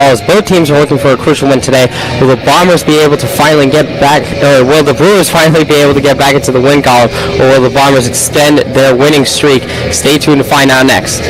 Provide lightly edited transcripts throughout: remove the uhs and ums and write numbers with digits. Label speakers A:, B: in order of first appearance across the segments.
A: Both teams are looking for a crucial win today. Will the Bombers be able to finally get back, or will the Brewers finally be able to get back into the win column, or will the Bombers extend their winning streak? Stay tuned to find out next.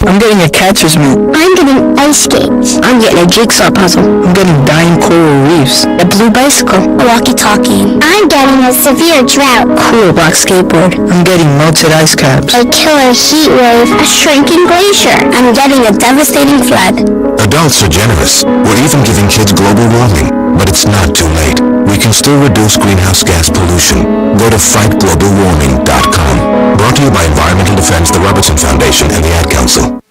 B: I'm getting a catcher's mitt.
C: I'm getting ice skates.
D: I'm getting a jigsaw puzzle.
B: I'm getting dying coral reefs.
C: A blue bicycle.
D: A walkie-talkie.
C: I'm getting a severe drought.
D: Cool box skateboard.
B: I'm getting melted ice caps.
C: A killer heat wave. A shrinking glacier.
D: I'm getting a devastating flood.
E: Adults are generous. We're even giving kids global warming. But it's not too late. We can still reduce greenhouse gas pollution. Go to fightglobalwarming.com. Brought to you by Environmental Defense, the Robertson Foundation, and the Ad Council.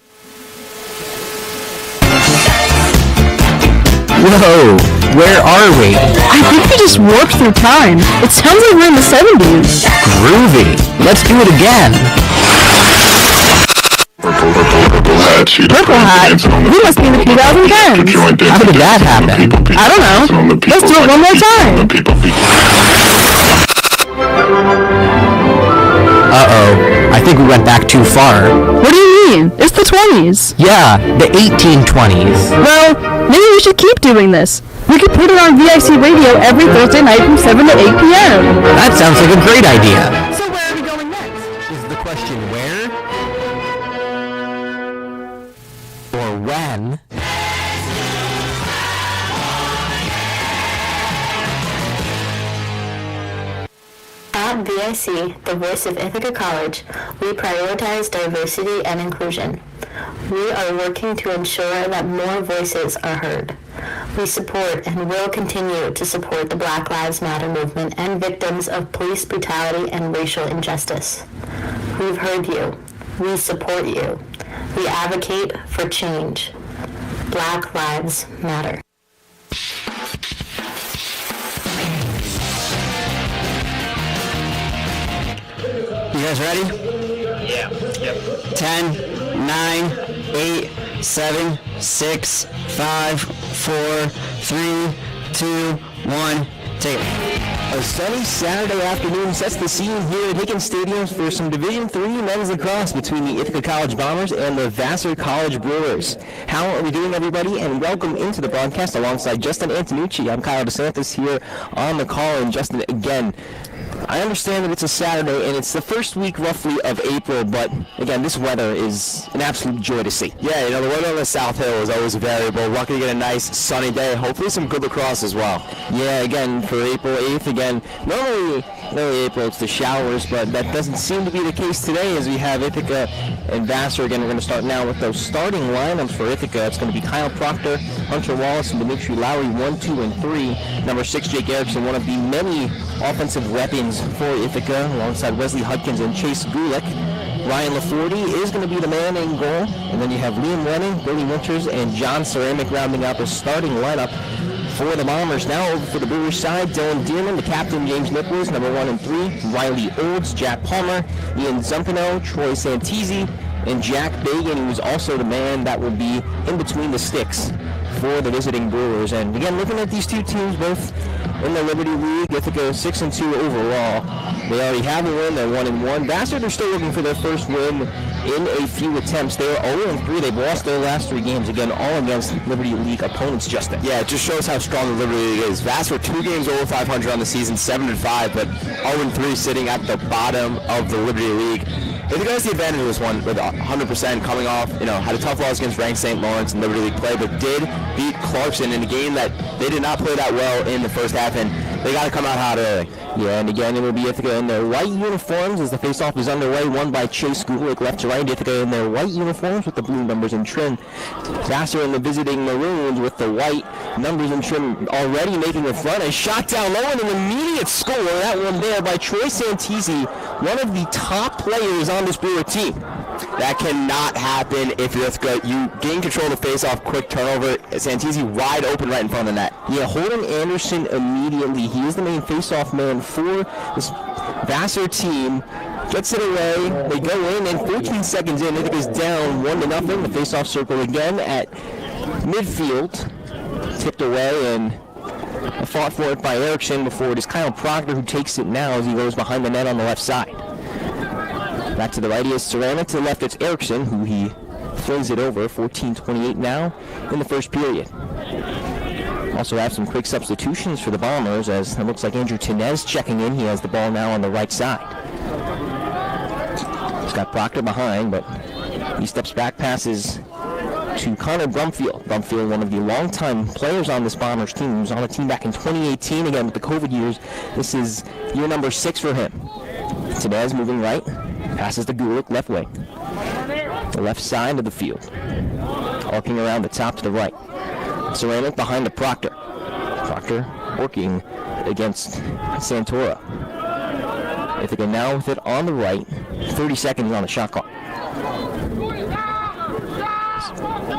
A: Whoa, where are we?
F: I think we just warped through time. It sounds like we're in the 70s.
A: Groovy. Let's do it again.
F: Purple hat? We must be in the 2010s.
A: How did that happen?
F: I don't know. Let's do it one more time.
A: Uh-oh. I think we went back too far.
F: What do you mean? It's the 20s.
A: Yeah, the 1820s.
F: Well, maybe we should keep doing this. We could put it on VIC radio every Thursday night from 7 to 8 p.m.
A: That sounds like a great idea.
F: So where are we going next?
A: Is the question where? Or when?
G: At VIC, the voice of Ithaca College, we prioritize diversity and inclusion. We are working to ensure that more voices are heard. We support and will continue to support the Black Lives Matter movement and victims of police brutality and racial injustice. We've heard you. We support you. We advocate for change. Black Lives Matter.
A: You guys ready?
H: Yeah. Yep.
A: 10, 9, 8, 7, 6, 5, 4, 3, 2, 1, take it. A sunny Saturday afternoon sets the scene here at Higgins Stadium for some Division III men's lacrosse between the Ithaca College Bombers and the Vassar College Brewers. How are we doing, everybody? And welcome into the broadcast alongside Justin Antonucci. I'm Kyle DeSantis here on the call, and Justin, again, I understand that it's a Saturday and it's the first week roughly of April, but again, this weather is an absolute joy to see.
H: Yeah, the weather on the South Hill is always variable. We're lucky to get a nice sunny day. Hopefully some good lacrosse as well.
A: Yeah, again, for April 8th, again, normally April it's the showers, but that doesn't seem to be the case today as we have Ithaca and Vassar. Again, we're going to start now with those starting lineups for Ithaca. It's going to be Kyle Proctor, Hunter Wallace, and Dimitri Lowry, 1, 2, and 3. Number 6, Jake Erickson, one of the many offensive weapons for Ithaca, alongside Wesley Hudkins and Chase Gulick. Ryan LaForty is going to be the man in goal. And then you have Liam Lennon, Billy Winters, and John Ceramic rounding out the starting lineup for the Bombers. Now over for the Brewers side, Dylan Dearman, the captain, James Nichols, number 1 and 3, Riley Olds, Jack Palmer, Ian Zumpino, Troy Santisi, and Jack Bagan, who is also the man that will be in between the sticks for the visiting Brewers. And again, looking at these two teams, both in the Liberty League, Ithaca 6-2 overall. They already have a win, they're 1-1. Vassar, they're still looking for their first win in a few attempts. They are 0-3. They've lost their last 3 games, again, all against Liberty League opponents, Justin.
H: Yeah, it just shows how strong the Liberty League is. Vassar 2 games over 500 on the season, 7-5, but 0-3 sitting at the bottom of the Liberty League. Ithaca has the advantage of this one with 100% coming off, had a tough loss against ranked St. Lawrence in Liberty League play, but did beat Clarkson in a game that they did not play that well in the first half, and they got to come out hot early.
A: Yeah, and again, it will be Ithaca in their white uniforms as the face-off is underway, won by Chase Gulick, left to right. Ithaca in their white uniforms with the blue numbers and trim. Vassar in the visiting Maroons with the white numbers and trim, already making a front. A shot down low and an immediate score. That one there by Troy Santisi, one of the top players on this Brewer team.
H: That cannot happen if you're Ithaca. You gain control of the face-off, quick turnover. Santisi wide open right in front of the net.
A: Yeah, Holden Anderson immediately. He is the main face-off man for this Vassar team. Gets it away. They go in, and 14 seconds in, Ithaca's down 1-0. The face-off circle again at midfield. Tipped away and fought for it by Erickson before it is Kyle Proctor who takes it now as he goes behind the net on the left side. Back to the right is Ceramic. To the left it's Erickson, who he throws it over. 14-28 now in the first period. Also have some quick substitutions for the Bombers, as it looks like Andrew Tenez checking in. He has the ball now on the right side. He's got Proctor behind, but he steps back, passes to Connor Brumfield. Brumfield, one of the longtime players on this Bombers team. He was on the team back in 2018. Again, with the COVID years, this is year number 6 for him. Tenez moving right, passes to Gulick, left wing. The left side of the field. Arcing around the top to the right. Ceramic behind to Proctor. Proctor working against Santora. Ithaca now with it on the right. 30 seconds on the shot clock.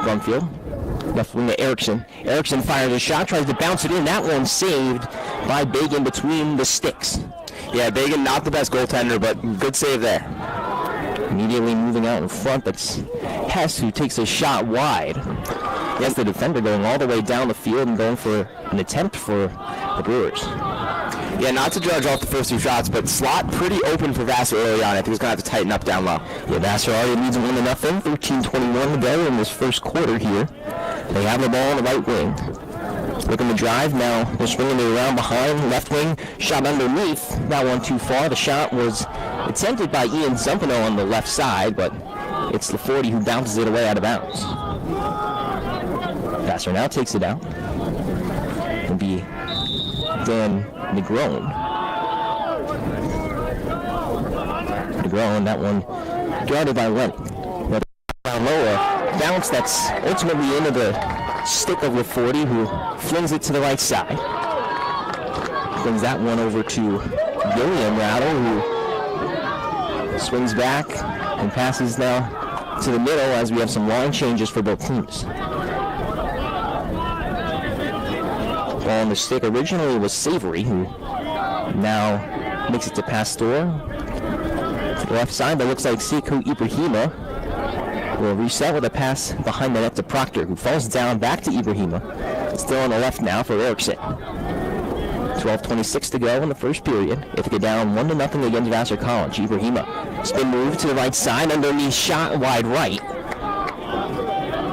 A: Brumfield, left wing to Erickson. Erickson fires a shot, tries to bounce it in. That one saved by Bagan between the sticks.
H: Yeah, Bagan not the best goaltender, but good save there.
A: Immediately moving out in front, that's Hess, who takes a shot wide. Yes, the defender going all the way down the field and going for an attempt for the Brewers.
H: Yeah, not to judge off the first 2 shots, but slot pretty open for Vassar early on. I think he's going to have to tighten up down low.
A: Yeah, Vassar already leads 1-0. 13:21 to go in this first quarter here. They have the ball on the right wing. Looking to drive now. They're swinging it around behind. Left wing, shot underneath. That one too far. The shot was attempted by Ian Zumpano on the left side, but it's the 40 who bounces it away out of bounds. Vassar now takes it out. It'll be Dan Negron. That one guarded by Lenny. But down lower, bounce that's ultimately into the stick of the 40, who flings it to the right side. Brings that one over to William Rattle, who swings back and passes now to the middle as we have some line changes for both teams. Ball on the stick originally was Savory, who now makes it to Pastor. To the left side, that looks like Sekou Ibrahima will reset with a pass behind the net to Proctor, who falls down back to Ibrahima. Still on the left now for Erickson. 12:26 to go in the first period. Ithaca down 1-0 against Vassar College. Ibrahima, spin move to the right side, underneath shot wide right.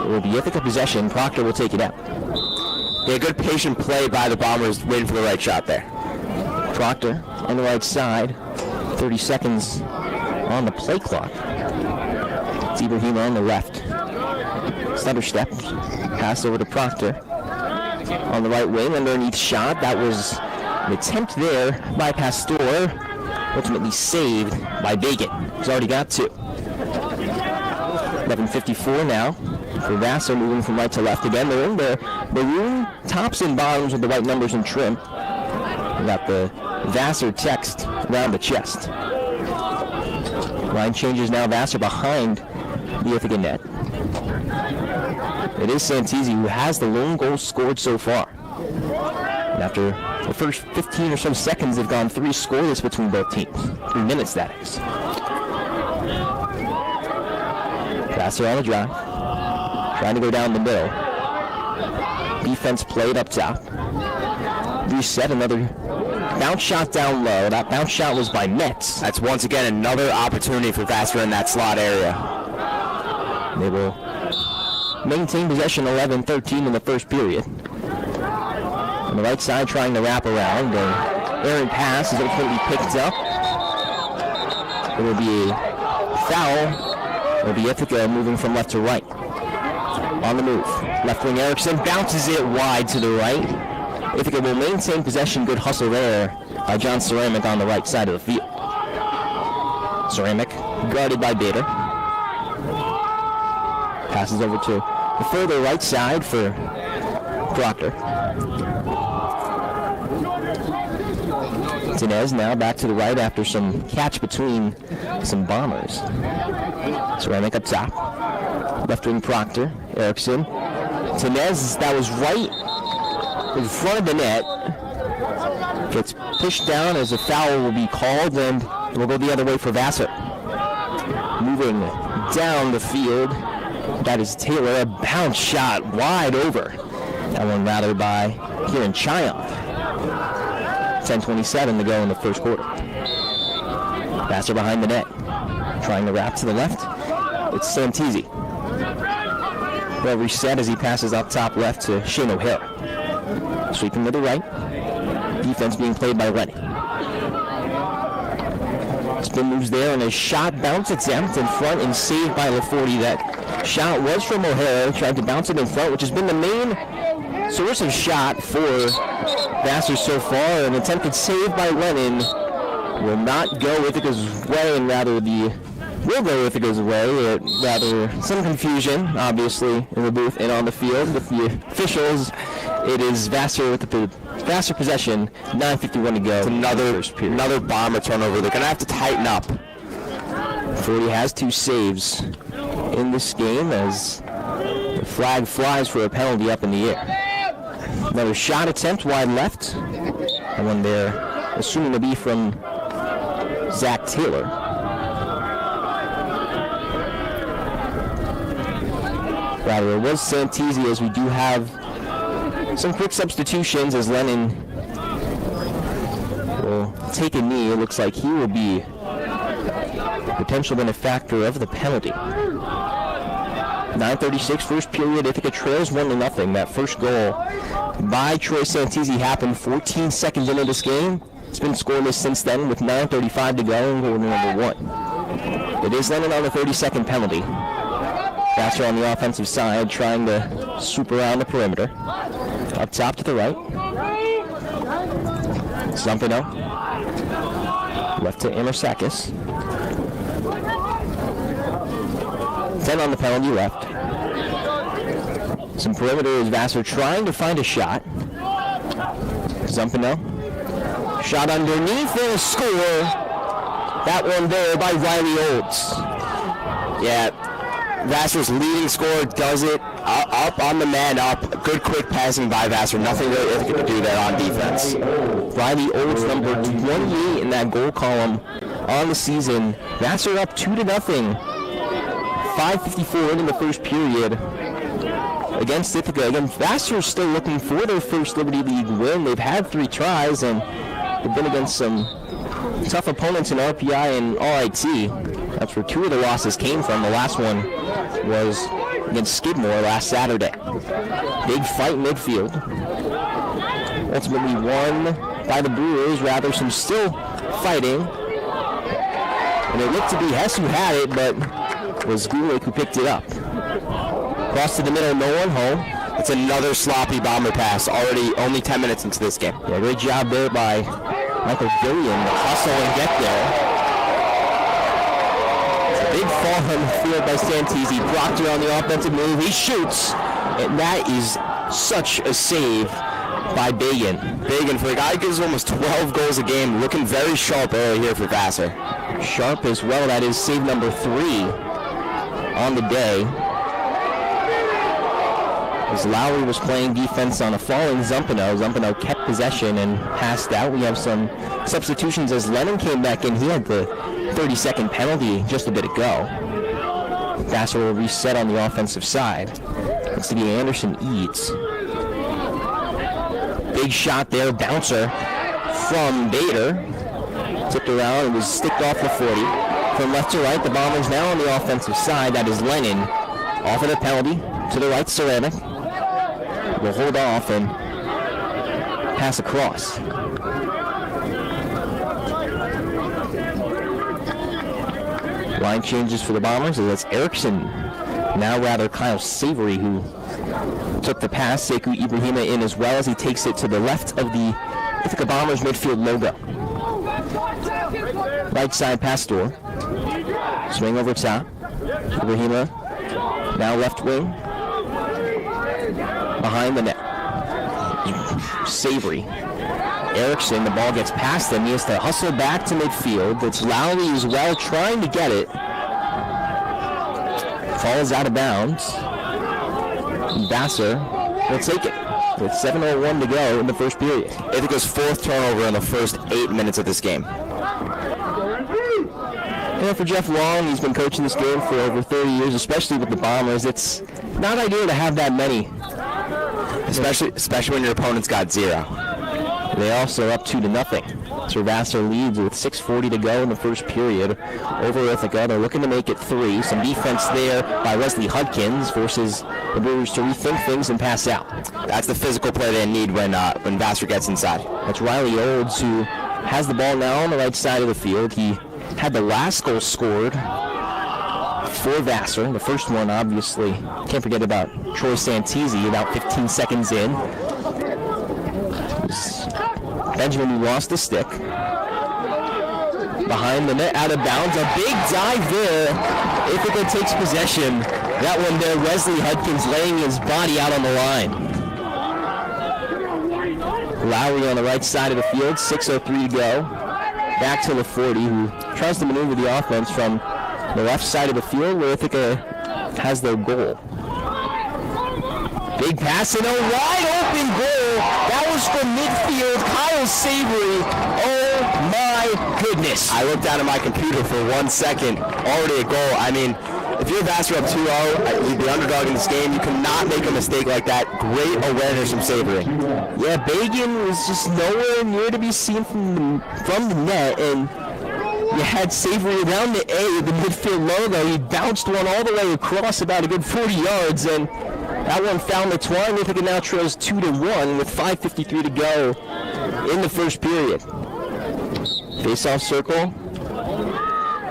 A: It will be Ithaca possession. Proctor will take it out.
H: Yeah, good patient play by the Bombers, waiting for the right shot there.
A: Proctor on the right side. 30 seconds on the play clock. It's Ibrahima on the left. Stutter steps. Pass over to Proctor. On the right wing, underneath shot. That was an attempt there by Pastor. Ultimately saved by Bagan. He's already got 2. 11:54 now. For Vassar, moving from right to left again. They're in their maroon tops and bottoms with the white numbers and trim. We got the Vassar text around the chest. Line changes now. Vassar behind the Ithaca net. It is Santisi who has the lone goal scored so far. And after the first 15 or so seconds, they've gone 3 scoreless between both teams. 3 minutes, that is. Vassar on the drive. Trying to go down the middle. Defense played up top. Reset, another bounce shot down low. That bounce shot was by Metz.
H: That's once again another opportunity for Vassar in that slot area.
A: They will maintain possession 11-13 in the first period. On the right side, trying to wrap around. The errant pass is ultimately picked up. It will be a foul. It will be Ithaca moving from left to right. On the move. Left wing Erickson bounces it wide to the right. Ithaca will maintain possession. Good hustle there by John Ceramic on the right side of the field. Ceramic guarded by Bader. Passes over to the further right side for Proctor. Tenez now back to the right after some catch between some Bombers. Ceramic up top. Left wing Proctor. Erickson. Tenez, that was right in front of the net. Gets pushed down as a foul will be called, and it will go the other way for Vassar. Moving down the field, that is Taylor. A bounce shot wide over. That one rather by Kieran Chion. 10:27 to go in the first quarter. Vassar behind the net. Trying to wrap to the left. It's Santisi. Well, reset as he passes up top left to Shane O'Hara. Sweeping to the right. Defense being played by Lenny. Spin moves there, and a shot bounce exempt in front and saved by LaForte. That shot was from O'Hara. Tried to bounce it in front, which has been the main source of shot for Vassar so far. An attempted save by Lennon will not go Ithaca's way, and rather will go Ithaca's way. Rather some confusion, obviously, in the booth and on the field with the officials. It is Vassar with the Vassar possession, 9:51 to go.
H: It's another Bomber turnover. They're going to have to tighten up.
A: LaForte has 2 saves in this game as the flag flies for a penalty up in the air. Another shot attempt wide left. And one there, assuming to be from Zach Taylor. Rather, it was Santisi, as we do have some quick substitutions as Lennon will take a knee. It looks like he will be potential benefactor of the penalty. 9:36, first period. Ithaca trails 1-0. That first goal by Troy Santisi happened 14 seconds into this game. It's been scoreless since then with 9:35 to go and goal number 1. It is Lennon on the 32nd penalty. Vassar on the offensive side trying to swoop around the perimeter. Up top to the right. Zumpino. Left to Amersakis. 10 on the penalty left. Some perimeter is Vassar trying to find a shot. Zumpino. Shot underneath and a score. That one there by Riley Olds.
H: Yeah, Vassar's leading scorer does it up on the man up. Good quick passing by Vassar. Nothing really Ithaca to do there on defense.
A: Riley Olds, number 28 in that goal column on the season. Vassar up 2-0. 5:54 into the first period against Ithaca. Again, Vassar still looking for their first Liberty League win. They've had 3 tries, and they've been against some tough opponents in RPI and RIT. That's where 2 of the losses came from. The last one was against Skidmore last Saturday. Big fight midfield. Ultimately won by the Brewers. Rather, some still fighting. And it looked to be Hess who had it, but it was Gulick who picked it up. Cross to the middle, no one home.
H: It's another sloppy Bomber pass. Already only 10 minutes into this game.
A: Yeah, great job there by Michael Gillian to hustle and get there. Big fall on the field by Santisi. Proctor on the offensive move. He shoots. And that is such a save by Bagan.
H: Bagan, for a guy who gives almost 12 goals a game, looking very sharp early here for Vassar.
A: Sharp as well. That is save number 3 on the day. As Lowry was playing defense on a falling Zumpino. Zumpino kept possession and passed out. We have some substitutions as Lennon came back in. He had the 30-second penalty just a bit ago. Vassar will reset on the offensive side. Looks to be Anderson Eads. Big shot there, bouncer from Bader. Tipped around and was sticked off the 40. From left to right, the Bombers now on the offensive side. That is Lennon. Off of the penalty. To the right, Ceramic. Will hold off and pass across. Line changes for the Bombers, and that's Erickson. Now rather Kyle Savory who took the pass. Sekou Ibrahima in as well as he takes it to the left of the Ithaca Bombers midfield logo. Right side pass door. Swing over top. Ibrahima now left wing. Behind the net. Savory. Erickson, the ball gets past him. He has to hustle back to midfield. It's Lowry as well trying to get it. Falls out of bounds. Vassar will take it with 7:01 to go in the first period.
H: Ithaca's 4th turnover in the first 8 minutes of this game.
A: And for Jeff Long, he's been coaching this game for over 30 years, especially with the Bombers. It's not ideal to have that many.
H: Especially when your opponent's got 0.
A: They also up 2-0. So Vassar leads with 6:40 to go in the first period over Ithaca. They're looking to make it 3. Some defense there by Wesley Hudkins forces the Brewers to rethink things and pass out.
H: That's the physical play they need when Vassar gets inside.
A: That's Riley Olds, who has the ball now on the right side of the field. He had the last goal scored for Vassar. The first one, obviously, can't forget about Troy Santisi about 15 seconds in. Benjamin, who lost the stick. Behind the net, out of bounds. A big dive there. Ithaca takes possession. That one there, Wesley Hudkins laying his body out on the line. Lowry on the right side of the field, 6:03 to go. Back to the 40, who tries to maneuver the offense from the left side of the field where Ithaca has their goal. Big pass and a wide open goal. That was from midfield. Kyle Savory. Oh my goodness.
H: I looked down at my computer for 1 second. Already a goal. I mean, if you're Vassar up 2-0, you're the underdog in this game. You cannot make a mistake like that. Great awareness from Savory.
A: Yeah, Bagan was just nowhere near to be seen from the net, and you had Savory around the A, the midfield logo. He bounced one all the way across about a good 40 yards, and that one found the twine. Ithaca now trails 2-1 with 5:53 to go in the first period. Face-off circle.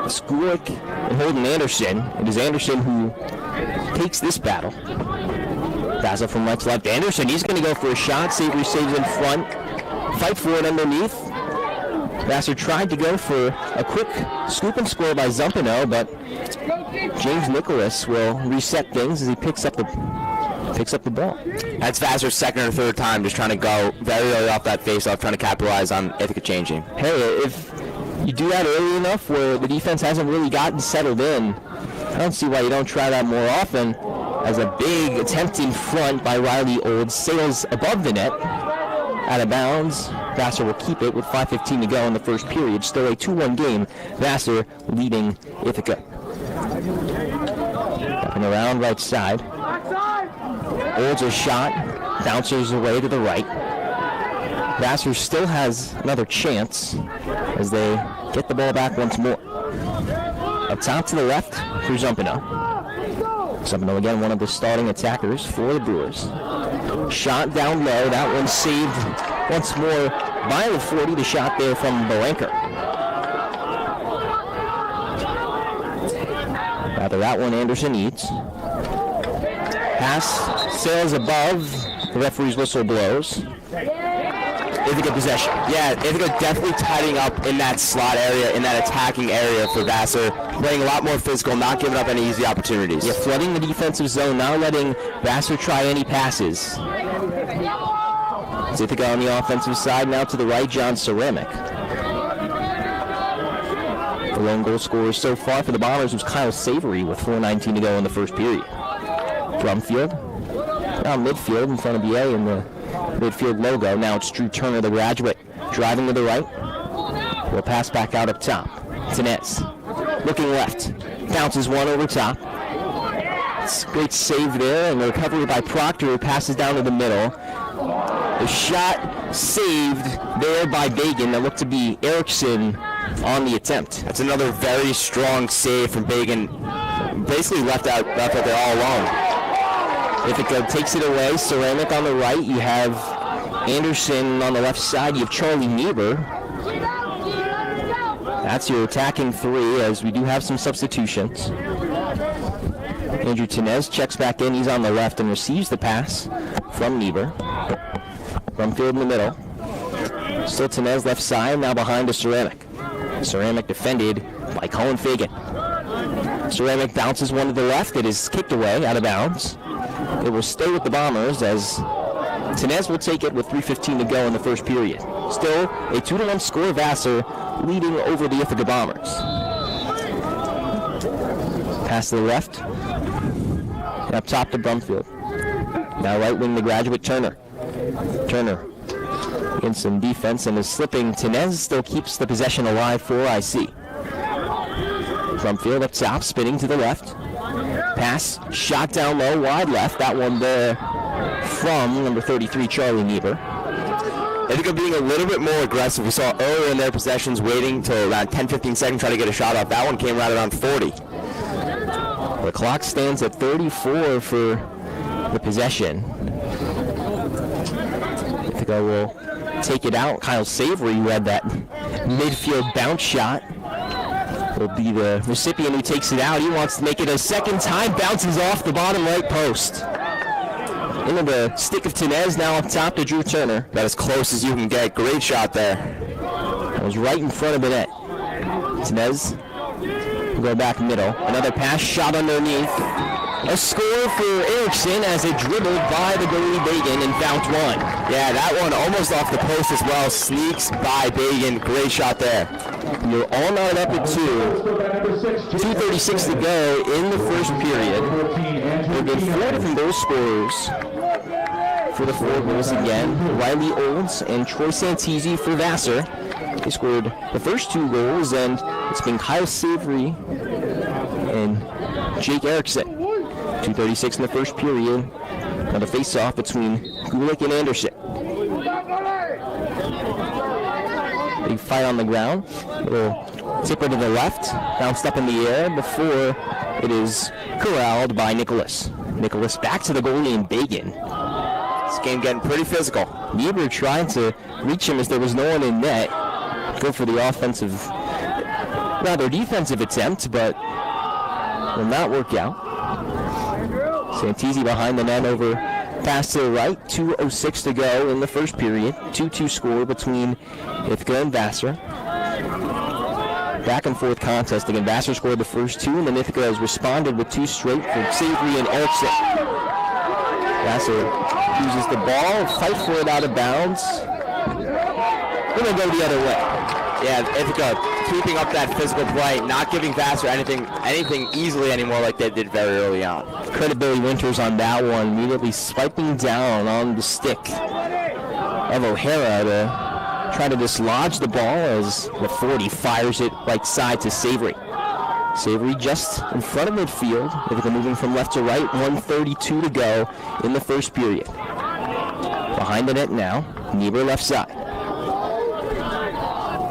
A: Skulik and Holden Anderson. It is Anderson who takes this battle. Pass it from right to left. Anderson, he's going to go for a shot. Savory saves in front. Fight for it underneath. Vassar tried to go for a quick scoop and score by Zumpino, but James Nicholas will reset things as he picks up the ball.
H: That's Vassar's second or third time just trying to go very early off that face-off, trying to capitalize on Ithaca changing.
A: Hey, if you do that early enough where the defense hasn't really gotten settled in, I don't see why you don't try that more often, as a big attempt in front by Riley Olds sails above the net, out of bounds. Vassar will keep it with 5:15 to go in the first period. Still a 2-1 game. Vassar leading Ithaca. Up and around right side. Olds a shot, bounces away to the right. Vassar still has another chance as they get the ball back once more. Up top to the left for Zumpino. Zumpino again, one of the starting attackers for the Brewers. Shot down low, that one saved once more by the 40. The shot there from Boenker. Rather, that one Anderson eats. Pass sails above. The referee's whistle blows. Ithaca possession.
H: Yeah, Ithaca definitely tidying up in that slot area, in that attacking area for Vassar. Playing a lot more physical, not giving up any easy opportunities.
A: Yeah, flooding the defensive zone, not letting Vassar try any passes. Ithaca on the offensive side, now to the right, John Ceramic. The lone goal scorer so far for the Bombers was Kyle Savory with 4:19 to go in the first period. Drumfield, now midfield in front of the A in the midfield logo. Now it's Drew Turner, the graduate, driving to the right. Will pass back out up top. Tenez, looking left, bounces one over top. It's a great save there, and the recovery by Proctor, who passes down to the middle. The shot saved there by Bagan. That looked to be Erickson on the attempt.
H: That's another very strong save from Bagan. Basically left out there all alone.
A: Ithaca takes it away. Ceramic on the right. You have Anderson on the left side. You have Charlie Niebuhr. That's your attacking three, as we do have some substitutions. Andrew Tenez checks back in. He's on the left and receives the pass from Niebuhr. Brumfield in the middle. Still Tenez left side, now behind to Ceramic. Ceramic defended by Colin Fagan. Ceramic bounces one to the left. It is kicked away, out of bounds. It will stay with the Bombers as Tenez will take it with 3:15 to go in the first period. Still a 2-1 score. Vassar leading over the Ithaca Bombers. Pass to the left. And up top to Brumfield. Now right wing the graduate Turner. Turner against some defense and is slipping. Tenez still keeps the possession alive for IC. Brumfield up top, spinning to the left. Pass, shot down low, wide left. That one there from number 33, Charlie Niebuhr.
H: Ithaca being a little bit more aggressive. We saw earlier in their possessions waiting till around 10-15 seconds try to get a shot off. That one came right around 40.
A: The clock stands at 34 for the possession. Ithaca will take it out. Kyle Savory, who had that midfield bounce shot, will be the recipient who takes it out. He wants to make it a second time. Bounces off the bottom right post. Into the stick of Tenez, now up top to Drew Turner.
H: About as close as you can get. Great shot there.
A: That was right in front of the net. Tenez will go back middle. Another pass, shot underneath. A score for Erickson as it dribbled by the goalie Bagan and found one.
H: Yeah, that one almost off the post as well. Sneaks by Bagan. Great shot there.
A: You're all knotted up at 2:36 to go in the first period. There have been 4 different goal scorers for the 4 goals again. Riley Olds and Troy Santisi for Vassar. They scored the first 2 goals, and it's been Kyle Savory and Jake Erickson. 2:36 in the first period. Now the face-off between Gulick and Anderson. Big fight on the ground. Little tipper to the left. Bounced up in the air before it is corralled by Nicholas. Nicholas back to the goalie and Bagan.
H: This game getting pretty physical.
A: Niebuhr trying to reach him as there was no one in net. Go for the defensive attempt, but will not work out. Santisi behind the net over pass to the right. 2:06 to go in the first period. 2-2 score between Ithaca and Vassar. Back and forth contest again. Vassar scored the first 2, and then Ithaca has responded with 2 straight for Savory and Erickson. Vassar uses the ball, fight for it out of bounds. We're going to go the other way.
H: Yeah, Ithaca keeping up that physical play, not giving Vassar anything easily anymore like they did very early on.
A: Credit Billy Winters on that one, immediately swiping down on the stick of O'Hara to try to dislodge the ball as the 40 fires it right side to Savory. Savory just in front of midfield. Ithaca moving from left to right, 1:32 to go in the first period. Behind the net now, Niebuhr left side.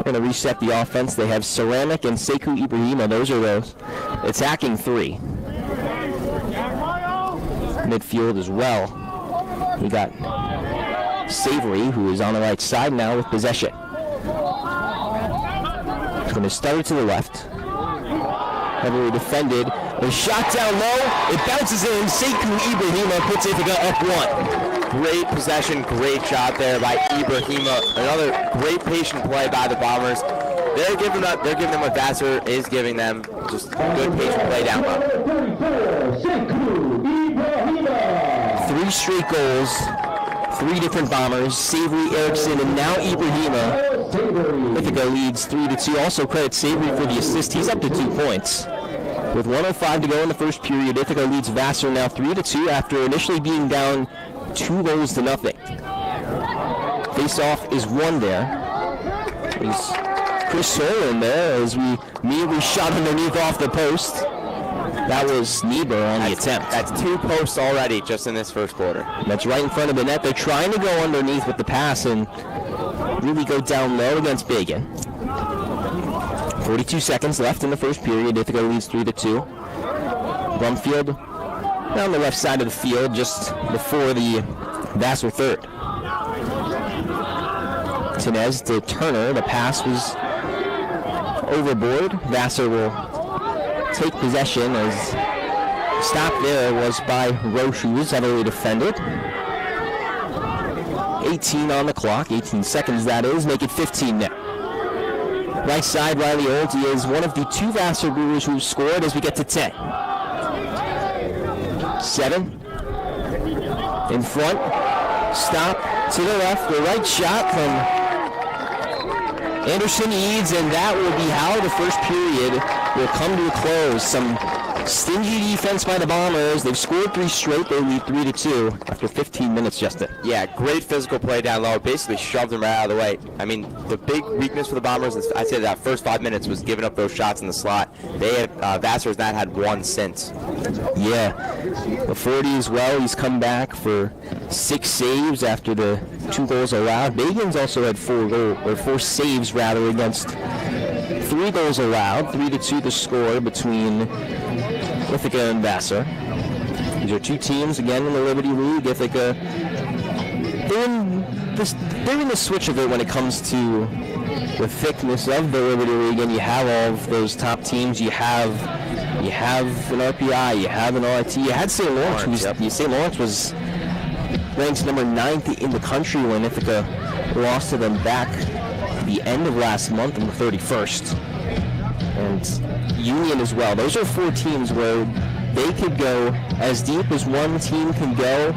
A: Going to reset the offense. They have Ceramic and Sekou Ibrahima. Those are those attacking 3. Midfield as well. We got Savory, who is on the right side now with possession. He's going to start it to the left. Heavily defended. A shot down low. It bounces in. Sekou Ibrahima puts Ithaca up 1.
H: Great possession, great shot there by Ibrahima. Another great patient play by the Bombers. They're giving them what Vassar is giving them. Just good patient play down low.
A: 3 straight goals, 3 different Bombers, Savory, Erickson, and now Ibrahima. Ithaca leads 3-2. Also credit Savory for the assist. He's up to 2 points. With 1:05 to go in the first period, Ithaca leads Vassar now 3-2 after initially being down 2-0. Face-off is won there. There's Chris Solon there as we immediately shot underneath off the post. That was Niebuhr on the attempt.
H: That's 2 posts already just in this first quarter.
A: That's right in front of the net. They're trying to go underneath with the pass and really go down low against Bagan. 42 seconds left in the first period. Ithaca leads 3-2. Brumfield down the left side of the field just before the Vassar third. Tenez to Turner. The pass was overboard. Vassar will take possession as stop there was by Roche, who was heavily defended. 18 on the clock, 18 seconds that is, make it 15 now. Right side, Riley Olds, he is one of the 2 Vassar Brewers who scored as we get to 10. 7. In front, stop to the left, the right shot from Anderson Eads, and that will be how the first period will come to a close. Some Stingy defense by the Bombers. They've scored 3 straight. They lead 3-2 after 15 minutes, Justin.
H: Yeah, great physical play down low. Basically shoved them right out of the way. I mean, the big weakness for the Bombers is, I'd say that first 5 minutes was giving up those shots in the slot. They had, Vassar has not had one since.
A: Yeah, the 40 as well. He's come back for 6 saves after the 2 goals allowed. Bagan's also had 4 saves rather against 3 goals allowed. 3-2 the score between Ithaca and Vassar. These are 2 teams again in the Liberty League. Ithaca, they're in the switch of it when it comes to the thickness of the Liberty League, and you have all of those top teams. You have an RPI, you have an RIT, you had St. Lawrence. St. Lawrence was ranked number 9th in the country when Ithaca lost to them back the end of last month on the 31st. And Union as well. Those are 4 teams where they could go as deep as one team can go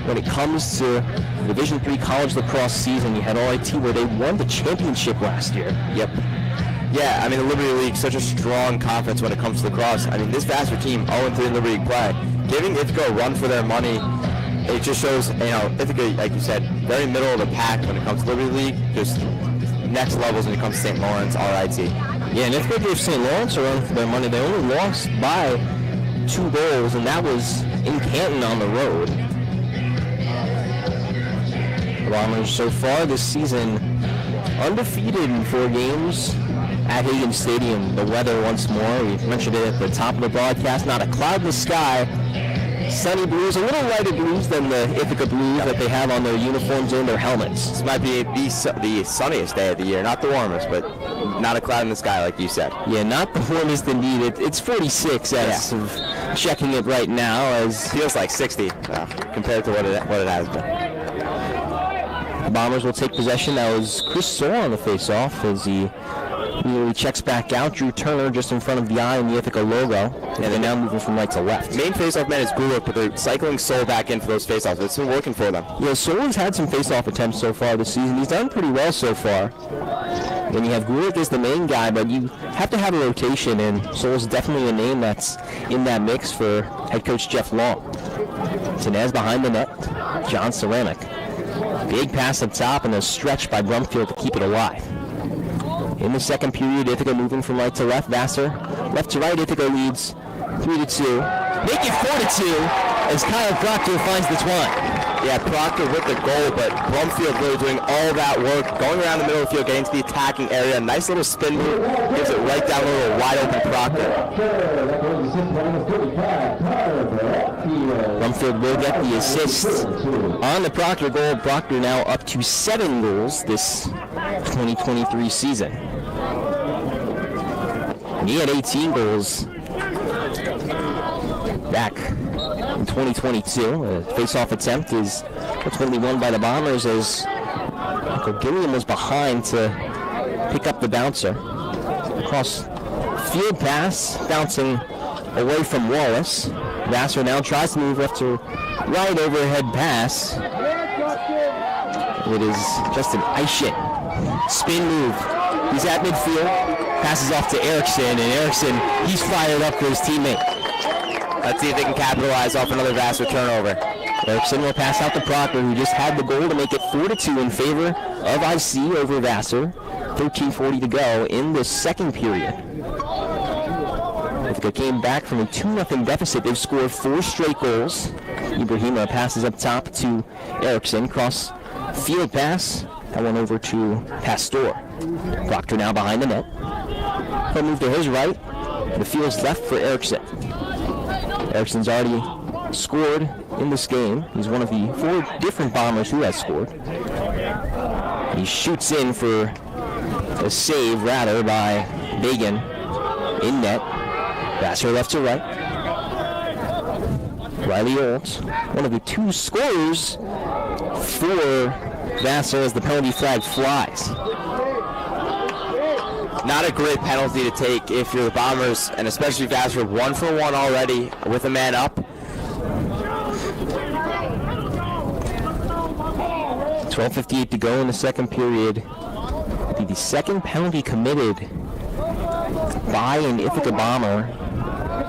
A: when it comes to Division III college lacrosse season. You had RIT where they won the championship last year.
H: Yep. Yeah, I mean, the Liberty League, such a strong conference when it comes to lacrosse. I mean, this Vassar team, 0-3 in Liberty League play, giving Ithaca a run for their money, it just shows, Ithaca, like you said, very middle of the pack when it comes to Liberty League, just next levels when it comes to St. Lawrence, RIT.
A: Yeah, and Ithaca gave St. Lawrence a run for their money. They only lost by 2 goals, and that was in Canton on the road. The Bombers so far this season undefeated in 4 games at Higgins Stadium. The weather once more, we mentioned it at the top of the broadcast, not a cloud in the sky. Sunny blues, a little lighter blues than the Ithaca blues that they have on their uniforms and their helmets.
H: This might be the sunniest day of the year, not the warmest, but not a cloud in the sky like you said.
A: Yeah, not the warmest indeed. It's 46 as of checking it right now. As
H: feels like 60 compared to what it has been.
A: The Bombers will take possession. That was Chris Soar on the face-off as he immediately checks back out. Drew Turner just in front of the eye in the Ithaca logo. And they're now moving from right to left.
H: Main face-off man is Gulick, but they're cycling Soul back in for those face-offs. It's been working for them.
A: Yeah, Soul has had some face-off attempts so far this season. He's done pretty well so far. Then you have Gulick as the main guy, but you have to have a rotation, and Soul's definitely a name that's in that mix for head coach Jeff Long. Tenez behind the net. John Ceramic. Big pass up top and a stretch by Brumfield to keep it alive. In the second period, Ithaca moving from right to left. Vassar left to right. Ithaca leads 3-2. Make it 4-2 as Kyle Proctor finds the twine.
H: Yeah, Proctor with the goal, but Brumfield really doing all that work, going around the middle of the field, getting to the attacking area. Nice little spin move, gives it right down the little wide open Proctor.
A: Brumfield will get the assist on the Proctor goal. Proctor now up to 7 goals this 2023 season. He had 18 goals back in 2022. A face-off attempt is ultimately won by the Bombers as Michael Gilliam was behind to pick up the bouncer. Across field pass, bouncing away from Wallace. Vassar now tries to move left to right, overhead pass. It is just an ice-shit spin move. He's at midfield, passes off to Erickson, and Erickson, he's fired up for his teammate.
H: Let's see if they can capitalize off another Vassar turnover.
A: Erickson will pass out to Proctor, who just had the goal to make it 4-2 in favor of IC over Vassar. 13:40 to go in the second period. Ithaca came back from a 2-0 deficit. They've scored 4 straight goals. Ibrahima passes up top to Erickson. Cross field pass. That one over to Pastor. Proctor now behind the net. He'll move to his right. The field's left for Erickson. Erickson's already scored in this game. He's one of the 4 different Bombers who has scored. He shoots in for a save, rather, by Bagan in net. Vassar left to right. Riley Olds, one of the 2 scorers for Vassar as the penalty flag flies.
H: Not a great penalty to take if you're the Bombers, and especially Vassar 1-for-1 already with a man up.
A: 12:58 to go in the second period. It'll be the second penalty committed by an Ithaca Bomber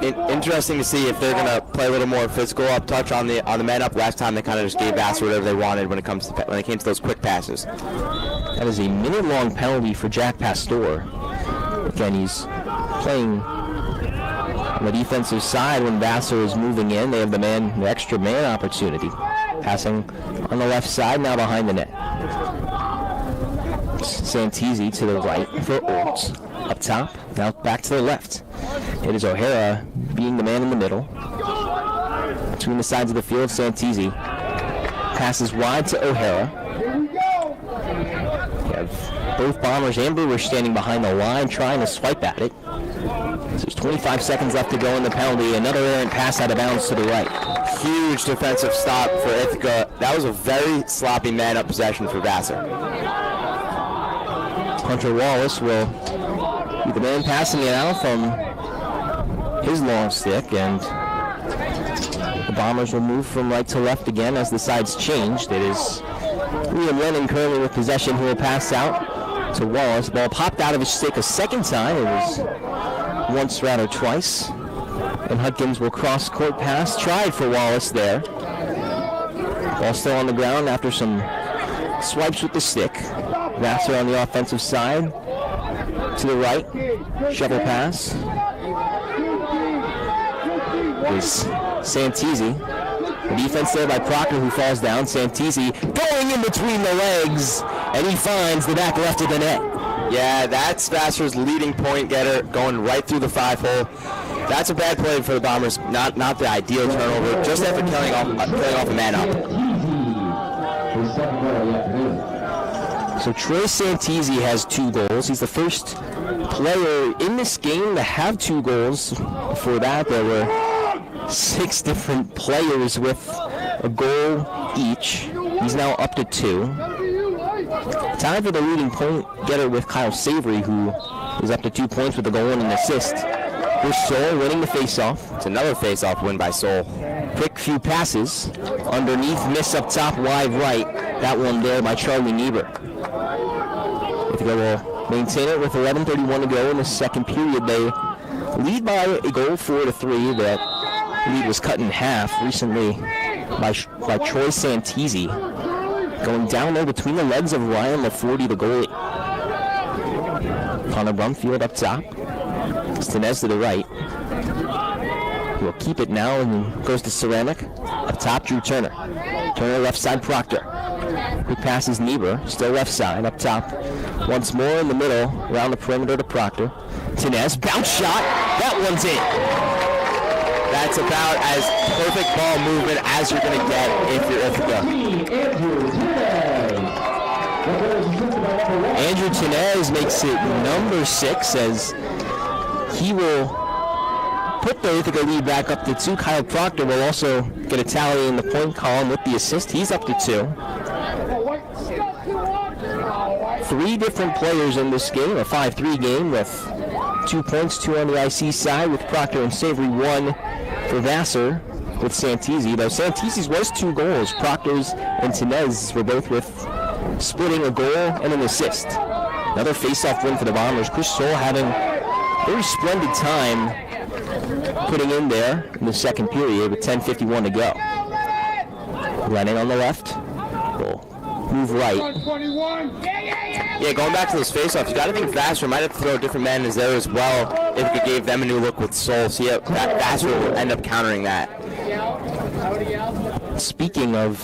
H: Interesting to see if they're going to play a little more physical up touch on the man up. Last time they kind of just gave Vassar whatever they wanted when it came to those quick passes.
A: That is a minute-long penalty for Jack Pastor. Again, he's playing on the defensive side when Vassar is moving in. They have the extra man opportunity. Passing on the left side, now behind the net. Santisi to the right for Olds. Up top, now back to the left. It is O'Hara being the man in the middle. Between the sides of the field, Santisi passes wide to O'Hara. You have both Bombers and Brewers standing behind the line trying to swipe at it. So there's 25 seconds left to go in the penalty. Another errant pass out of bounds to the right.
H: Huge defensive stop for Ithaca. That was a very sloppy man-up possession for Vassar.
A: Hunter Wallace will be the man passing it out from his long stick, and the Bombers will move from right to left again as the sides changed. It is Liam Lennon currently with possession, who will pass out to Wallace. Ball popped out of his stick a second time. It was once, rather twice. And Hudkins will cross court pass. Tried for Wallace there. Ball still on the ground after some swipes with the stick. Vassar on the offensive side. To the right. Shovel pass. Is Santisi. The defense there by Proctor, who falls down. Santisi going in between the legs, and he finds the back left of the net.
H: Yeah, that's Vassar's leading point getter, going right through the 5-hole. That's a bad play for the Bombers. Not the ideal turnover, just after killing off a man up.
A: So Troy Santisi has 2 goals. He's the first player in this game to have 2 goals. Before that, there were 6 different players with a goal each. He's now up to 2. Time for the leading point getter with Kyle Savory, who is up to 2 points with a goal and an assist. Here's Soul winning the faceoff.
H: It's another faceoff win by Soul.
A: Quick few passes. Underneath, miss up top, wide right. That one there by Charlie Niebuhr. Ithaca will maintain it with 11:31 to go in the second period. They lead by a goal 4-3. That lead was cut in half recently by Troy Santisi. Going down there between the legs of Ryan LaForty, the goalie. Connor Brumfield up top. Stenez to the right. He will keep it now and goes to Ceramic. Up top, Drew Turner. Turner left side, Proctor. Quick passes Niebuhr, still left side, up top. Once more in the middle, around the perimeter to Proctor. Tenez, bounce shot. That one's in.
H: That's about as perfect ball movement as you're going to get if you're Ithaca.
A: Andrew Tenez makes it number 6 as he will put the Ithaca lead back up to 2. Kyle Proctor will also get a tally in the point column with the assist. He's up to 2. 3 different players in this game, a 5-3 game with 2 points, 2 on the IC side with Proctor and Savory, 1 for Vassar with Santisi. Though Santisi's was 2 goals. Proctor's and Tenez were both with splitting a goal and an assist. Another face-off win for the Bombers. Chris Soul having a very splendid time putting in there in the second period with 10:51 to go. Lennon on the left. Will move right.
H: Yeah, going back to those face-offs, you got to think Vassar might have to throw a different man as there as well if it gave them a new look with Soul. So yeah, Vassar will end up countering that.
A: Speaking of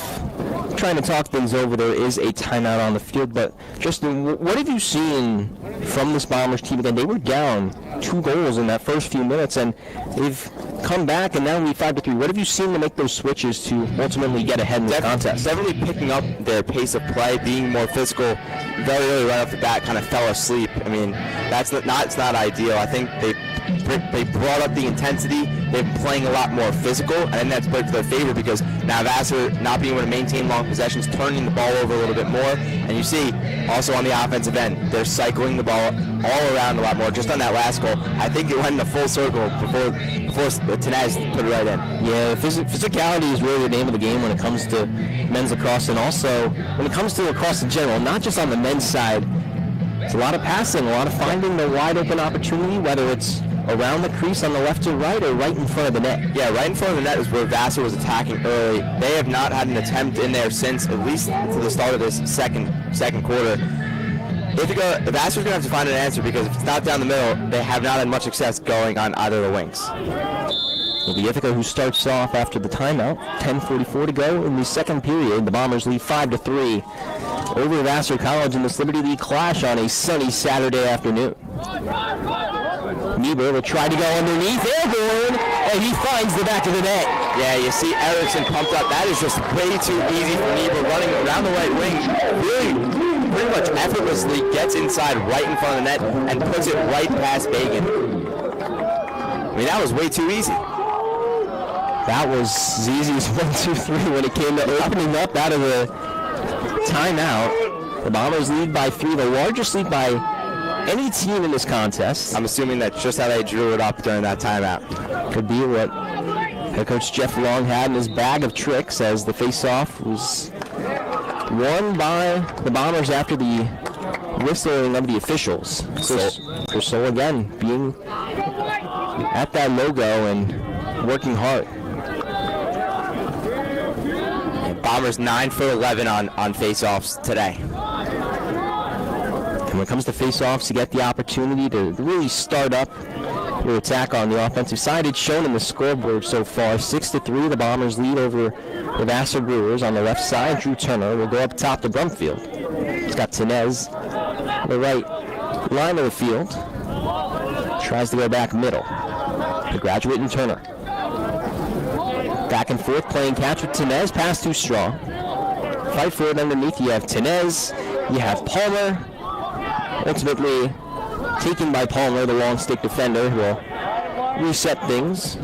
A: trying to talk things over, there is a timeout on the field. But Justin, what have you seen from this Bombers team again? They were down 2 goals in that first few minutes, and they've come back and now lead 5-3. What have you seen to make those switches to ultimately get ahead in the contest?
H: Definitely picking up their pace of play, being more physical. Very early right off the bat, kind of fell asleep. I mean, it's not ideal. I think they brought up the intensity. They've been playing a lot more physical, and that's played to their favor because now Vassar not being able to maintain long possessions, turning the ball over a little bit more. And you see, also on the offensive end, they're cycling the ball all around a lot more. Just on that last goal, I think it went in a full circle before Tenez put it right in.
A: Yeah, physicality is really the name of the game when it comes to men's lacrosse, and also when it comes to lacrosse in general, not just on the men's side. It's a lot of passing, a lot of finding the wide open opportunity, whether it's around the crease on the left to right, or right in front of the net?
H: Yeah, right in front of the net is where Vassar was attacking early. They have not had an attempt in there since at least to the start of this second quarter. Vassar's going to have to find an answer, because if it's not down the middle, they have not had much success going on either of the wings.
A: It'll be Ithaca who starts off after the timeout. 10:44 to go in the second period. The Bombers lead 5-3 over Vassar College in this Liberty League clash on a sunny Saturday afternoon. Niebuhr will try to go underneath, airborne, and he finds the back of the net.
H: Yeah, you see Erickson pumped up. That is just way too easy for Niebuhr, running around the right wing. Really, pretty much effortlessly gets inside right in front of the net and puts it right past Bagan. I mean, that was way too easy.
A: That was as easy as 1, 2, 3 when it came to opening up out of the timeout. The Bombers lead by 3, the largest lead by any team in this contest.
H: I'm assuming that's just how they drew it up during that timeout.
A: Could be what head coach Jeff Long had in his bag of tricks, as the face-off was won by the Bombers after the whistling of the officials. So again, being at that logo and working hard.
H: Bombers 9 for 11 on face-offs today.
A: And when it comes to face-offs, you get the opportunity to really start up your attack on the offensive side. It's shown in the scoreboard so far. 6-3, the Bombers lead over the Vassar Brewers on the left side. Drew Turner will go up top to Brumfield. He's got Tenez on the right line of the field. Tries to go back middle. The graduate and Turner. Back and forth, playing catch with Tenez. Pass too strong. Fight for it underneath. You have Tenez. You have Palmer. Ultimately taken by Palmer, the long stick defender, who will reset things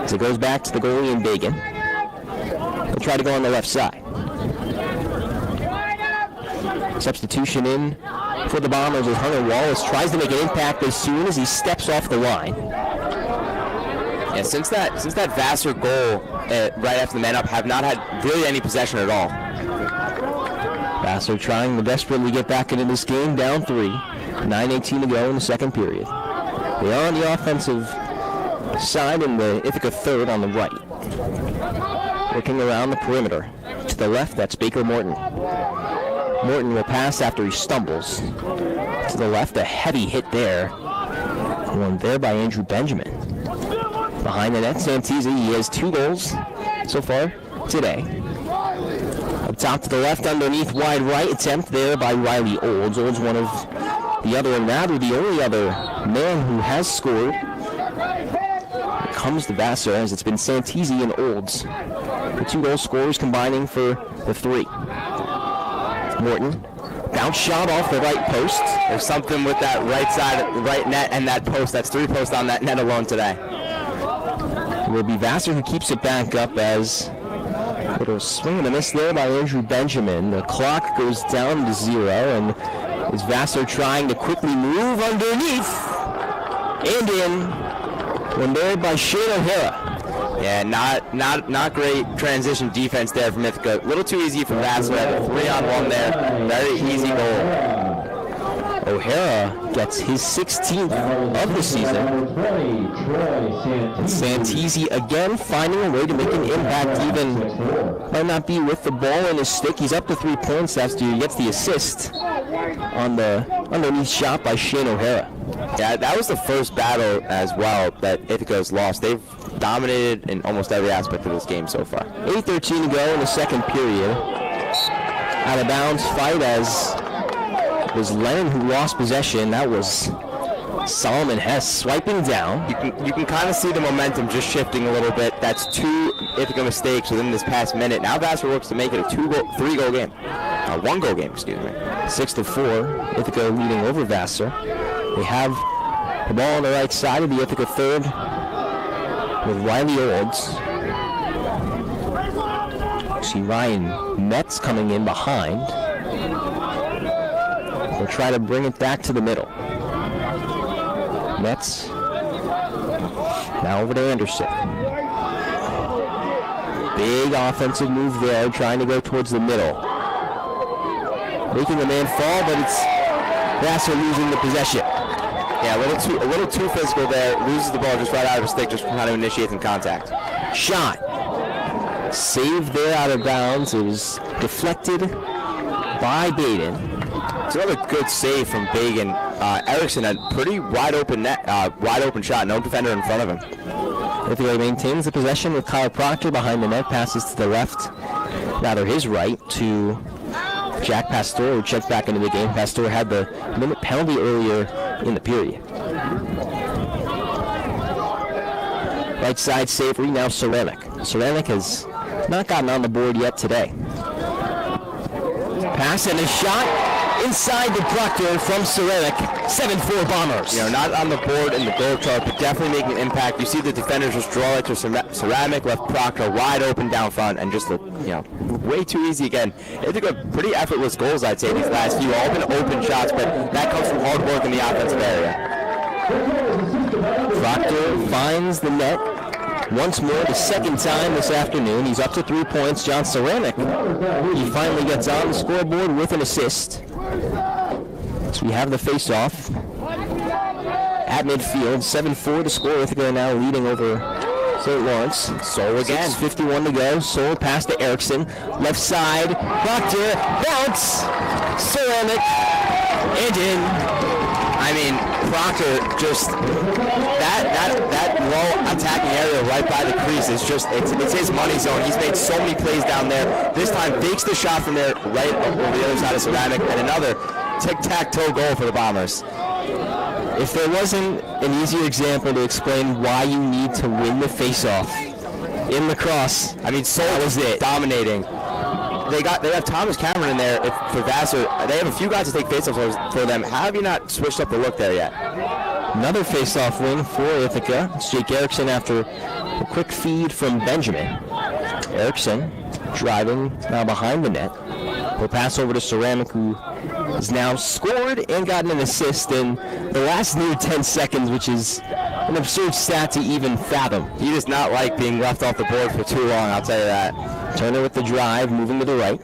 A: as it goes back to the goalie and Bagan. He'll try to go on the left side. Substitution in for the Bombers as Hunter Wallace tries to make an impact as soon as he steps off the line.
H: Yeah, since that Vassar goal right after the man up, have not had really any possession at all.
A: Vassar trying to desperately get back into this game, down 3. 9:18 to go in the second period. They are on the offensive side in the Ithaca third on the right. Looking around the perimeter. To the left, that's Baker Morton. Morton will pass after he stumbles. To the left, a heavy hit there. One there by Andrew Benjamin. Behind the net, Santisi. He has 2 goals so far today. Up top to the left, underneath, wide right attempt there by Riley Olds. Olds, one of the other, and rather the only other man who has scored. It comes to Vassar, as it's been Santisi and Olds, the 2 goal scorers combining for the 3. Morton, bounce shot off the right post.
H: There's something with that right side, right net, and that post. That's 3 posts on that net alone today.
A: It will be Vassar who keeps it back up, as a little swing and a miss there by Andrew Benjamin. The clock goes down to 0, and is Vassar trying to quickly move underneath and in. One there by Shane O'Hara.
H: Yeah, not great transition defense there from Ithaca. A little too easy for Vassar. 3-on-1 there. Very easy goal.
A: O'Hara gets his 16th of the season. And Santisi again finding a way to make an impact, even might not be with the ball in his stick. He's up to 3 points after he gets the assist on the underneath shot by Shane O'Hara.
H: Yeah, that was the first battle as well that Ithaca has lost. They've dominated in almost every aspect of this game so far.
A: 8:13 to go in the second period. Out of bounds fight, as it was Lennon who lost possession. That was Solomon Hess swiping down.
H: You can kind of see the momentum just shifting a little bit. That's 2 Ithaca mistakes within this past minute. Now Vassar looks to make it a 3-goal game. A 1-goal game, excuse me.
A: 6-4, Ithaca leading over Vassar. They have the ball on the right side of the Ithaca third with Riley Olds. See Ryan Metz coming in behind. They'll try to bring it back to the middle. Metz now over to Anderson. Big offensive move there, trying to go towards the middle. Making the man fall, but it's Vassar losing the possession.
H: Yeah, a little too physical there. Loses the ball just right out of his stick, just trying to initiate some contact.
A: Shot. Saved there out of bounds. It was deflected by Baden.
H: It's another good save from Bagan. Erickson had pretty wide open shot. No defender in front of him.
A: Ithaca maintains the possession with Kyle Proctor behind the net. Passes to the left, rather his right, to Jack Pastor, who checked back into the game. Pastor had the minute penalty earlier in the period. Right side save, now Ceramic. Ceramic has not gotten on the board yet today. Pass and a shot inside the Proctor from Ceramic. 7-4 Bombers.
H: You know, not on the board in the goal chart, but definitely making an impact. You see the defenders just draw it to Ceramic, left Proctor wide open down front, and just way too easy again. They took a pretty effortless goals, I'd say, these last few. All been open shots, but that comes from hard work in the offensive area.
A: Proctor finds the net once more, the second time this afternoon. He's up to 3 points. John Ceramic, he finally gets on the scoreboard with an assist. So we have the face-off at midfield. 7-4 to score. Ithaca now leading over St. Lawrence. Soul again. 6:51 to go. Soul pass to Erickson. Left side. Proctor. Bounce. Ceramic. And in.
H: I mean, Proctor just that low attacking area right by the crease is just it's his money zone. He's made so many plays down there. This time fakes the shot from there right over the other side of Ceramic, and another tic-tac-toe goal for the Bombers.
A: If there wasn't an easier example to explain why you need to win the face-off in lacrosse,
H: I mean, Soul was it dominating. They have Thomas Cameron in there for Vassar. They have a few guys to take face-offs for them. How have you not switched up the look there yet?
A: Another face-off win for Ithaca. It's Jake Erickson after a quick feed from Benjamin. Erickson driving now behind the net. Will pass over to Ceramic, who has now scored and gotten an assist in the last near 10 seconds, which is an absurd stat to even fathom.
H: He does not like being left off the board for too long, I'll tell you that.
A: Turner with the drive, moving to the right.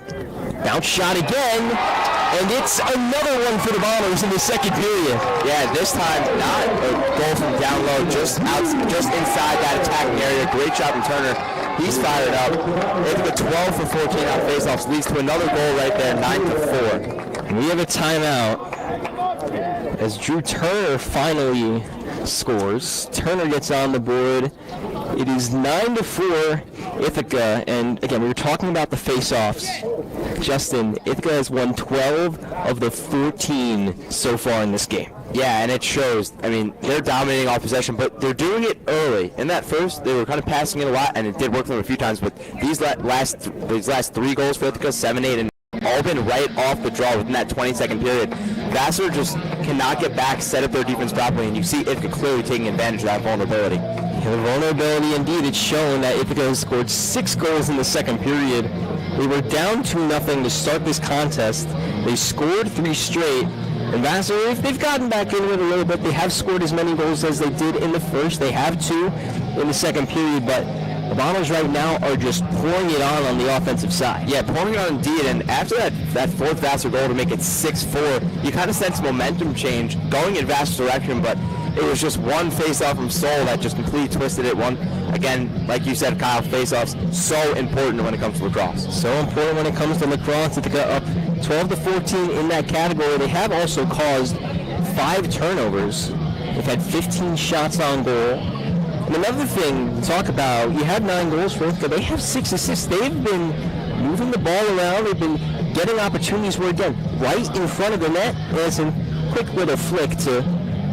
A: Bounce shot again, and it's another one for the Bombers in the second period.
H: Yeah, this time not a goal from down low, just inside that attacking area. Great job from Turner. He's fired up. Ithaca 12 for 14 on faceoffs, leads to another goal right there, 9-4.
A: And we have a timeout as Drew Turner finally scores. Turner gets on the board. It is 9-4 Ithaca, and again, we were talking about the face-offs. Justin, Ithaca has won 12 of the 14 so far in this game.
H: Yeah, and it shows. I mean, they're dominating all possession, but they're doing it early. In that first, they were kind of passing it a lot, and it did work for them a few times, but these last 3 goals for Ithaca, 7-8, and all been right off the draw within that 20-second period. Vassar just cannot get back, set up their defense properly, and you see Ithaca clearly taking advantage of that vulnerability.
A: The vulnerability, indeed, it's shown that Ithaca has scored 6 goals in the second period. They were down 2-0 to start this contest. They scored 3 straight. And Vassar, they've gotten back into it a little bit. They have scored as many goals as they did in the first. They have 2 in the second period, but the Bombers right now are just pouring it on the offensive side.
H: Yeah, pouring it on indeed, and after that fourth Vassar goal to make it 6-4, you kind of sense momentum change going in Vassar's direction, but it was just one face-off from Soul that just completely twisted it. One, again, like you said, Kyle, face-offs, so important when it comes to lacrosse.
A: So important when it comes to lacrosse. Ithaca up 12-14 in that category. They have also caused 5 turnovers. They've had 15 shots on goal. And another thing to talk about, you had 9 goals for Ithaca. They have 6 assists. They've been moving the ball around. They've been getting opportunities where, again, right in front of the net, and it's a quick little flick to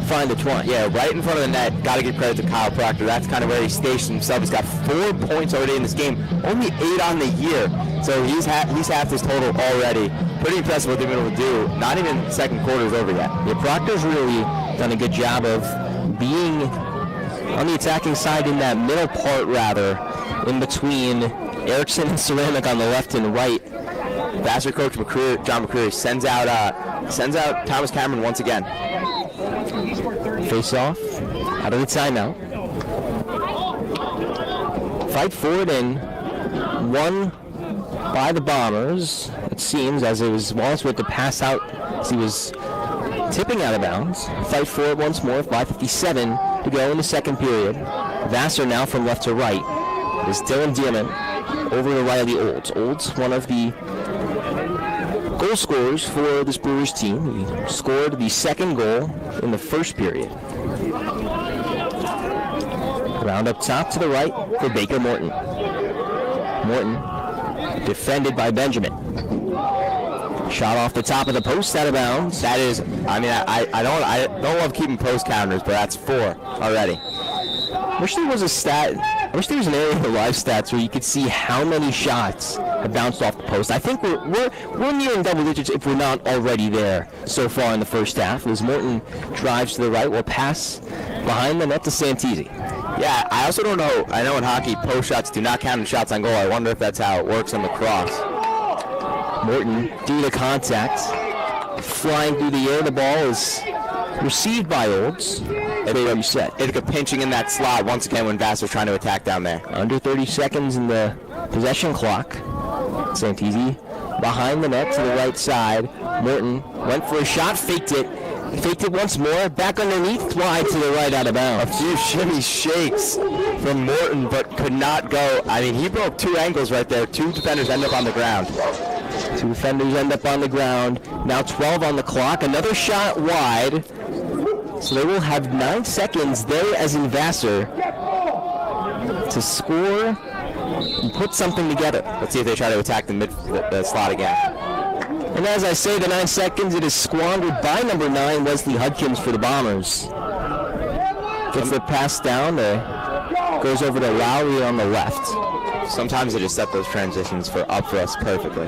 A: find the twine.
H: Yeah, right in front of the net. Got to give credit to Kyle Proctor. That's kind of where he stationed himself. He's got 4 points already in this game, only 8 on the year. So he's half his total already. Pretty impressive what they've been able to do. Not even second quarter's over yet.
A: Yeah, Proctor's really done a good job of being on the attacking side in that middle part, rather, in between Erickson and Ceramic on the left and right.
H: Vassar coach John McCreary sends out Thomas Cameron once again.
A: Face off out of the timeout. Fight for it and won by the Bombers. It seems, as it was Wallace with the pass out as he was tipping out of bounds. Fight for it once more. 5:57 to go in the second period. Vassar now from left to right. It is Dylan Dierman over to Riley Olds. Olds, one of the goal scorers for this Brewers team. He scored the second goal in the first period. Round up top to the right for Baker Morton. Morton defended by Benjamin. Shot off the top of the post, out of bounds.
H: That is, I don't love keeping post counters, but that's 4 already.
A: I wish there was an area of the live stats where you could see how many shots have bounced off the post. I think we're nearing double digits if we're not already there so far in the first half. As Morton drives to the right, will pass behind the net to Santisi.
H: Yeah, I also don't know. I know in hockey, post shots do not count in shots on goal. I wonder if that's how it works on lacrosse.
A: Morton, due to contact, flying through the air. The ball is received by Olds.
H: Ithaca pinching in that slot once again when Vassar's trying to attack down there.
A: Under 30 seconds in the possession clock. Santisi behind the net to the right side. Morton went for a shot, faked it once more, back underneath, wide to the right, out of bounds.
H: A few shimmy shakes from Morton, but could not go. I mean, he broke 2 ankles right there. 2 defenders end up on the ground.
A: 2 defenders end up on the ground. Now 12 on the clock. Another shot wide. So they will have 9 seconds there as in Vassar to score and put something together.
H: Let's see if they try to attack the slot again.
A: And as I say, the 9 seconds, it is squandered by number 9, Wesley Hudkins for the Bombers. Gets the pass down, goes over to Lowry on the left.
H: Sometimes they just set those transitions up for us perfectly.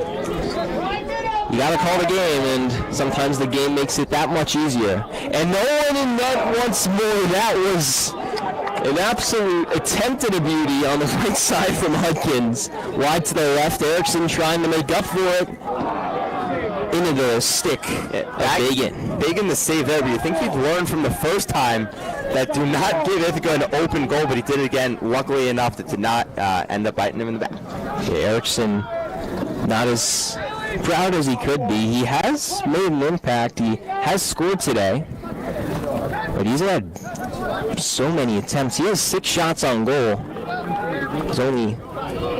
A: You got to call the game, and sometimes the game makes it that much easier. And no one in net once more. That was an absolute attempt at a beauty on the right side from Hudkins. Wide to the left, Erickson trying to make up for it. Into the stick.
H: Bagan the save there, but you think he'd learned from the first time that do not give Ithaca an open goal, but he did it again, luckily enough that did not end up biting him in the back.
A: Yeah, Erickson not as proud as he could be. He has made an impact. He has scored today, but he's had so many attempts. He has 6 shots on goal. He's only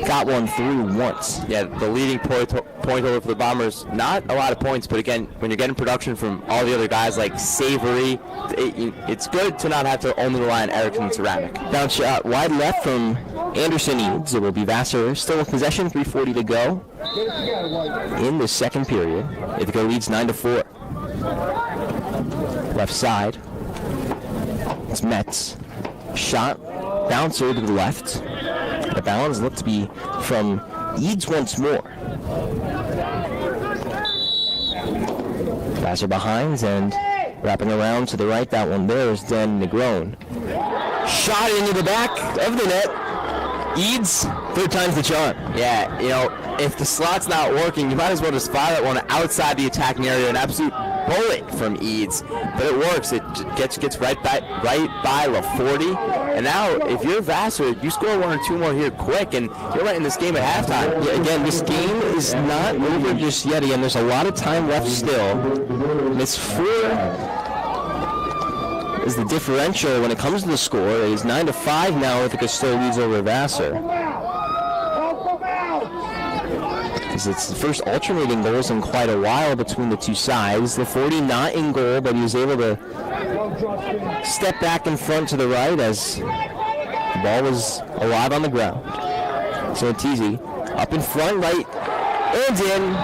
A: got one through once.
H: Yeah, the leading point holder for the Bombers. Not a lot of points, but again, when you're getting production from all the other guys like Savory, it's good to not have to only rely on Erickson and Ceramic.
A: Bounce shot wide left from Anderson Eads. It will be Vassar still in possession. 3:40 to go in the second period. Ithaca leads 9-4. Left side. It's Metz. Shot, bouncer to the left. The balance looked to be from Eads once more. Vassar behind and wrapping around to the right. That one there is Dan Negron. Shot into the back of the net. Eads, 3rd time's the charm.
H: Yeah, if the slot's not working, you might as well just fire that one outside the attacking area. An absolute bullet from Eads, but it works. It gets right by La 40. And now, if you're Vassar, you score 1 or 2 more here quick, and you're right in this game at halftime.
A: Yeah, again, this game is not over just yet. Again, there's a lot of time left still. It's 4 is the differential when it comes to the score. It is 9-5 now. Ithaca still leads over Vassar. It's the first alternating goals in quite a while between the two sides. The 40 not in goal, but he was able to step back in front to the right as the ball was alive on the ground. So it's easy. Up in front, right, and in.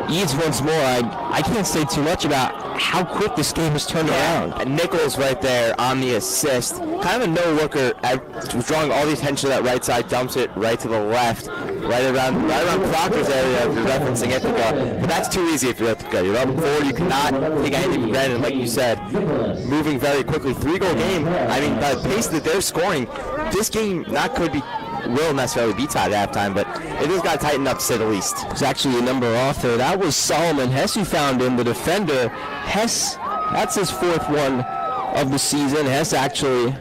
A: Eads once more. I can't say too much about how quick this game has turned around.
H: And Nichols right there on the assist. Kind of a no-looker. Was drawing all the attention to that right side, dumps it right to the left. Right around Proctor's area if you're referencing Ithaca. But that's too easy if you're Ithaca. You're up forward, you cannot take anything for granted. Like you said, moving very quickly. 3-goal game. I mean, by the pace that they're scoring, this game will necessarily be tied at halftime, but it has got to tighten up to say the least.
A: There's actually a number off there. That was Solomon Hess who found him, the defender. Hess, that's his 4th one of the season. Hess actually,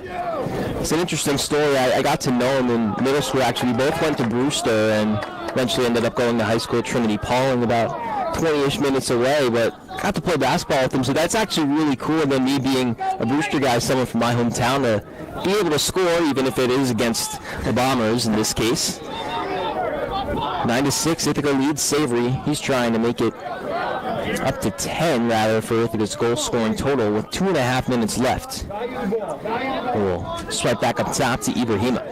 A: it's an interesting story. I got to know him in middle school, actually. We both went to Brewster and eventually ended up going to high school at Trinity Pauling, about 20-ish minutes away, but got to play basketball with him, so that's actually really cool. And then me being a Brewster guy, someone from my hometown, to be able to score, even if it is against the Bombers in this case. 9-6, Ithaca leads Savory. He's trying to make it up to 10, rather, for Ithaca's goal-scoring total with 2.5 minutes left. We'll swipe back up top to Ibrahima.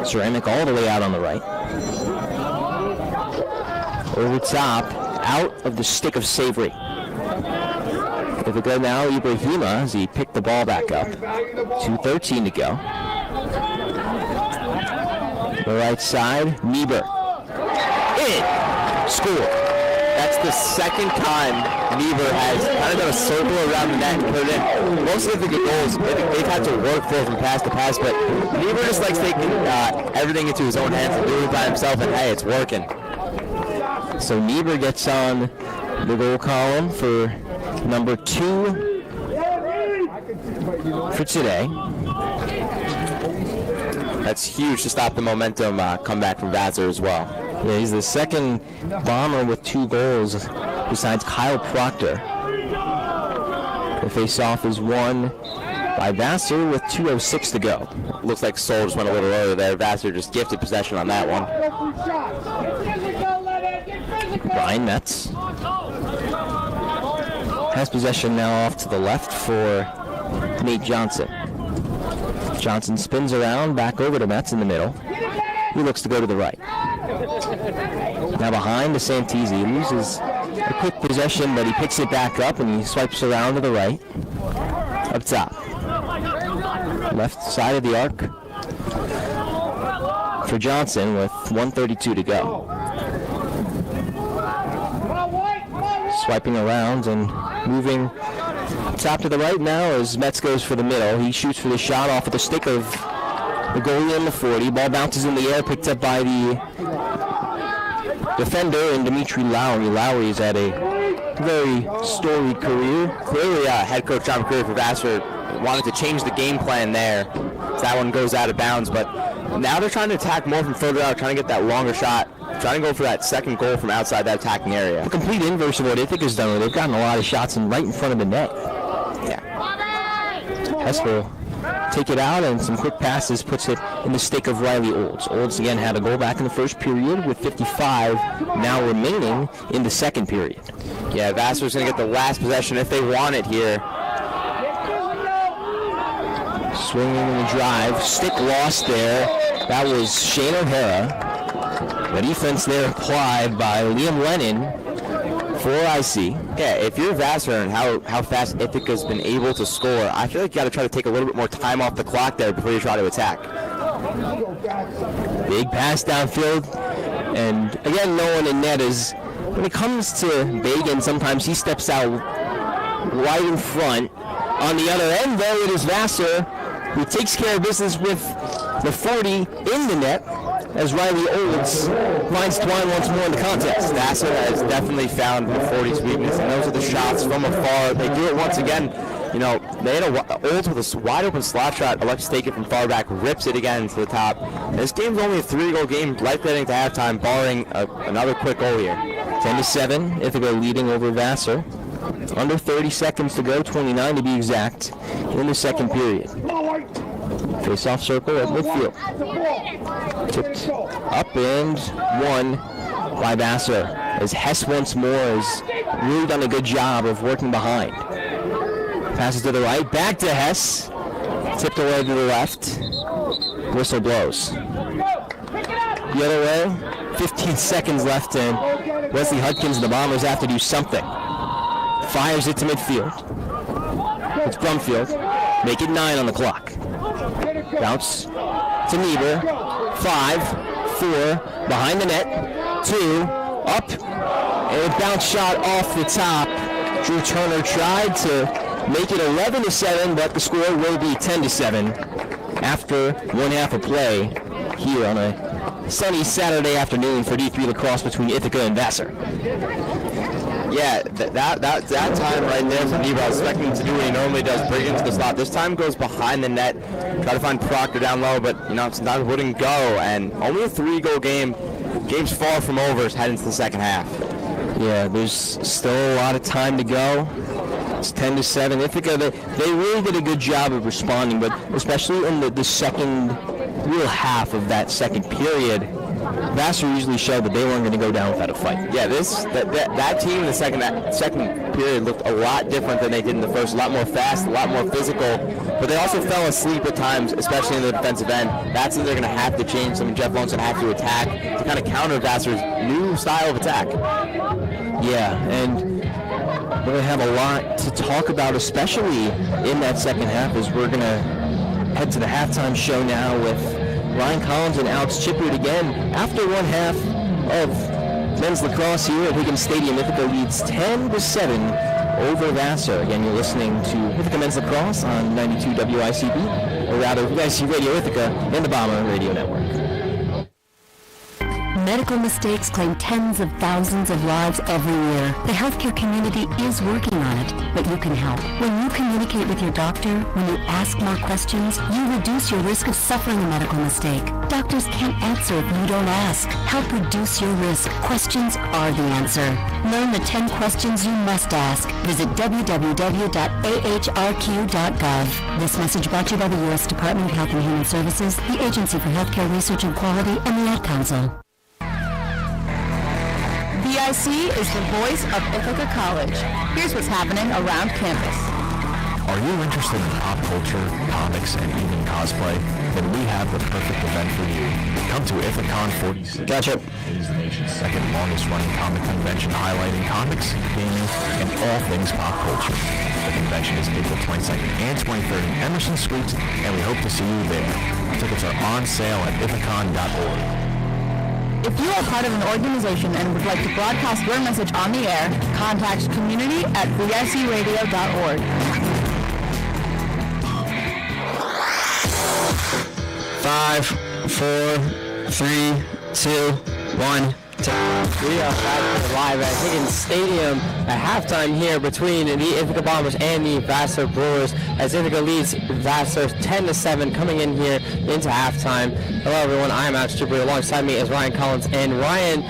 A: Ceramic all the way out on the right. Over top, out of the stick of Savory. Ithaca now, Ibrahima, as he picked the ball back up. 2:13 to go. The right side, Niebuhr. In! Score. That's the second time Niebuhr has kind of done a circle around the net and put it in. Most of the good goals, they've had to work for from pass to pass, but Niebuhr just likes taking everything into his own hands and doing it by himself, and hey, it's working. So Niebuhr gets on the goal column for number 2 for today.
H: That's huge to stop the momentum comeback from Vassar as well.
A: Yeah, he's the second Bomber with 2 goals besides Kyle Proctor. The face-off is won by Vassar with 2:06 to go.
H: Looks like Soul just went a little early there. Vassar just gifted possession on that one.
A: Brian Metz has possession now off to the left for Nate Johnson. Johnson spins around, back over to Metz in the middle. He looks to go to the right. Now behind to Santisi. He loses a quick possession, but he picks it back up and he swipes around to the right. Up top. Left side of the arc for Johnson with 1:32 to go. Swiping around and moving top to the right now as Metz goes for the middle. He shoots for the shot off of the stick of the goalie in the 40. Ball bounces in the air, picked up by the defender and Dimitri Lowry. Lowry has had a very storied career.
H: Clearly, head coach John McCreary for Vassar wanted to change the game plan there. So that one goes out of bounds, but now they're trying to attack more from further out, trying to get that longer shot, trying to go for that second goal from outside that attacking area.
A: The complete inverse of what Ithaca's done. They've gotten a lot of shots in right in front of the net.
H: Yeah.
A: Hess will take it out, and some quick passes puts it in the stick of Riley Olds. Olds again had a goal back in the first period with 55 now remaining in the second period.
H: Yeah, Vassar's going to get the last possession if they want it here.
A: Swinging in the drive. Stick lost there. That was Shane O'Hara. The defense there applied by Liam Lennon for IC.
H: Yeah, if you're Vassar and how fast Ithaca's been able to score, I feel like you got to try to take a little bit more time off the clock there before you try to attack.
A: Big pass downfield. And again, no one in net is, when it comes to Bagan, sometimes he steps out right in front. On the other end, though, it is Vassar who takes care of business with the 40 in the net as Riley Olds finds Twine once more in the contest.
H: Vassar has definitely found the 40's weakness, and those are the shots from afar. They do it once again. You know, they had Olds with a wide open slot shot. Alexis take it from far back, rips it again to the top. And this game's only a 3-goal game, likely heading to halftime, barring another quick goal here.
A: 10-7, Ithaca leading over Vassar. Under 30 seconds to go, 29 to be exact, in the second period. Face-off circle at midfield. Tipped up and won by Vassar, as Hess once more has really done a good job of working behind. Passes to the right, back to Hess. Tipped away to the left. Whistle blows. The other way, 15 seconds left, and Wesley Hudkins and the Bombers have to do something. Fires it to midfield. It's Brumfield. Make it 9 on the clock. Bounce to Niebuhr. 5, 4, behind the net. 2, up. And a bounce shot off the top. Drew Turner tried to make it 11-7, but the score will be 10-7 after one half of play here on a sunny Saturday afternoon for D3 lacrosse between Ithaca and Vassar.
H: Yeah, that time right there from Niebuhr, I was expecting him to do what he normally does, bring it into the slot. This time goes behind the net, try to find Proctor down low, but sometimes wouldn't go, and only a 3-goal game. Game's far from over, heading into the second half.
A: Yeah, there's still a lot of time to go. It's 10-7. Ithaca, they really did a good job of responding, but especially in the second real half of that second period, Vassar usually showed that they weren't going to go down without a fight.
H: Yeah, that team in the second period looked a lot different than they did in the first. A lot more fast, a lot more physical, but they also fell asleep at times, especially in the defensive end. That's when they're going to have to change. Jeff Lone's going to have to attack to kind of counter Vassar's new style of attack.
A: Yeah, and we're going to have a lot to talk about, especially in that second half, as we're going to head to the halftime show now with Ryan Collins and Alex Chipwood again. After one half of men's lacrosse here at Higgins Stadium, Ithaca leads 10-7 over Vassar. Again, you're listening to Ithaca Men's Lacrosse on 92 WICB, or rather WICB Radio Ithaca and the Bomber Radio Network.
I: Medical mistakes claim tens of thousands of lives every year. The healthcare community is working on it, but you can help. When you communicate with your doctor, when you ask more questions, you reduce your risk of suffering a medical mistake. Doctors can't answer if you don't ask. Help reduce your risk. Questions are the answer. Learn the 10 questions you must ask. Visit www.ahrq.gov. This message brought to you by the U.S. Department of Health and Human Services, the Agency for Healthcare Research and Quality, and the Ad Council.
F: VIC is the voice of Ithaca College. Here's what's happening around campus.
E: Are you interested in pop culture, comics, and even cosplay? Then we have the perfect event for you. Come to Ithacon 46.
A: Gotcha.
E: It is the nation's second longest running comic convention highlighting comics, gaming, and all things pop culture. The convention is April 22nd and 23rd in Emerson Suites, and we hope to see you there. Tickets are on sale at ithacon.org.
F: If you are part of an organization and would like to broadcast your message on the air, contact community@vicradio.org.
B: 5, 4, 3, 2, 1.
A: We are back live at Higgins Stadium at halftime here between the Ithaca Bombers and the Vassar Brewers, as Ithaca leads Vassar 10-7 coming in here into halftime. Hello everyone, I am Alex Chipwood. Alongside me is Ryan Collins. And Ryan,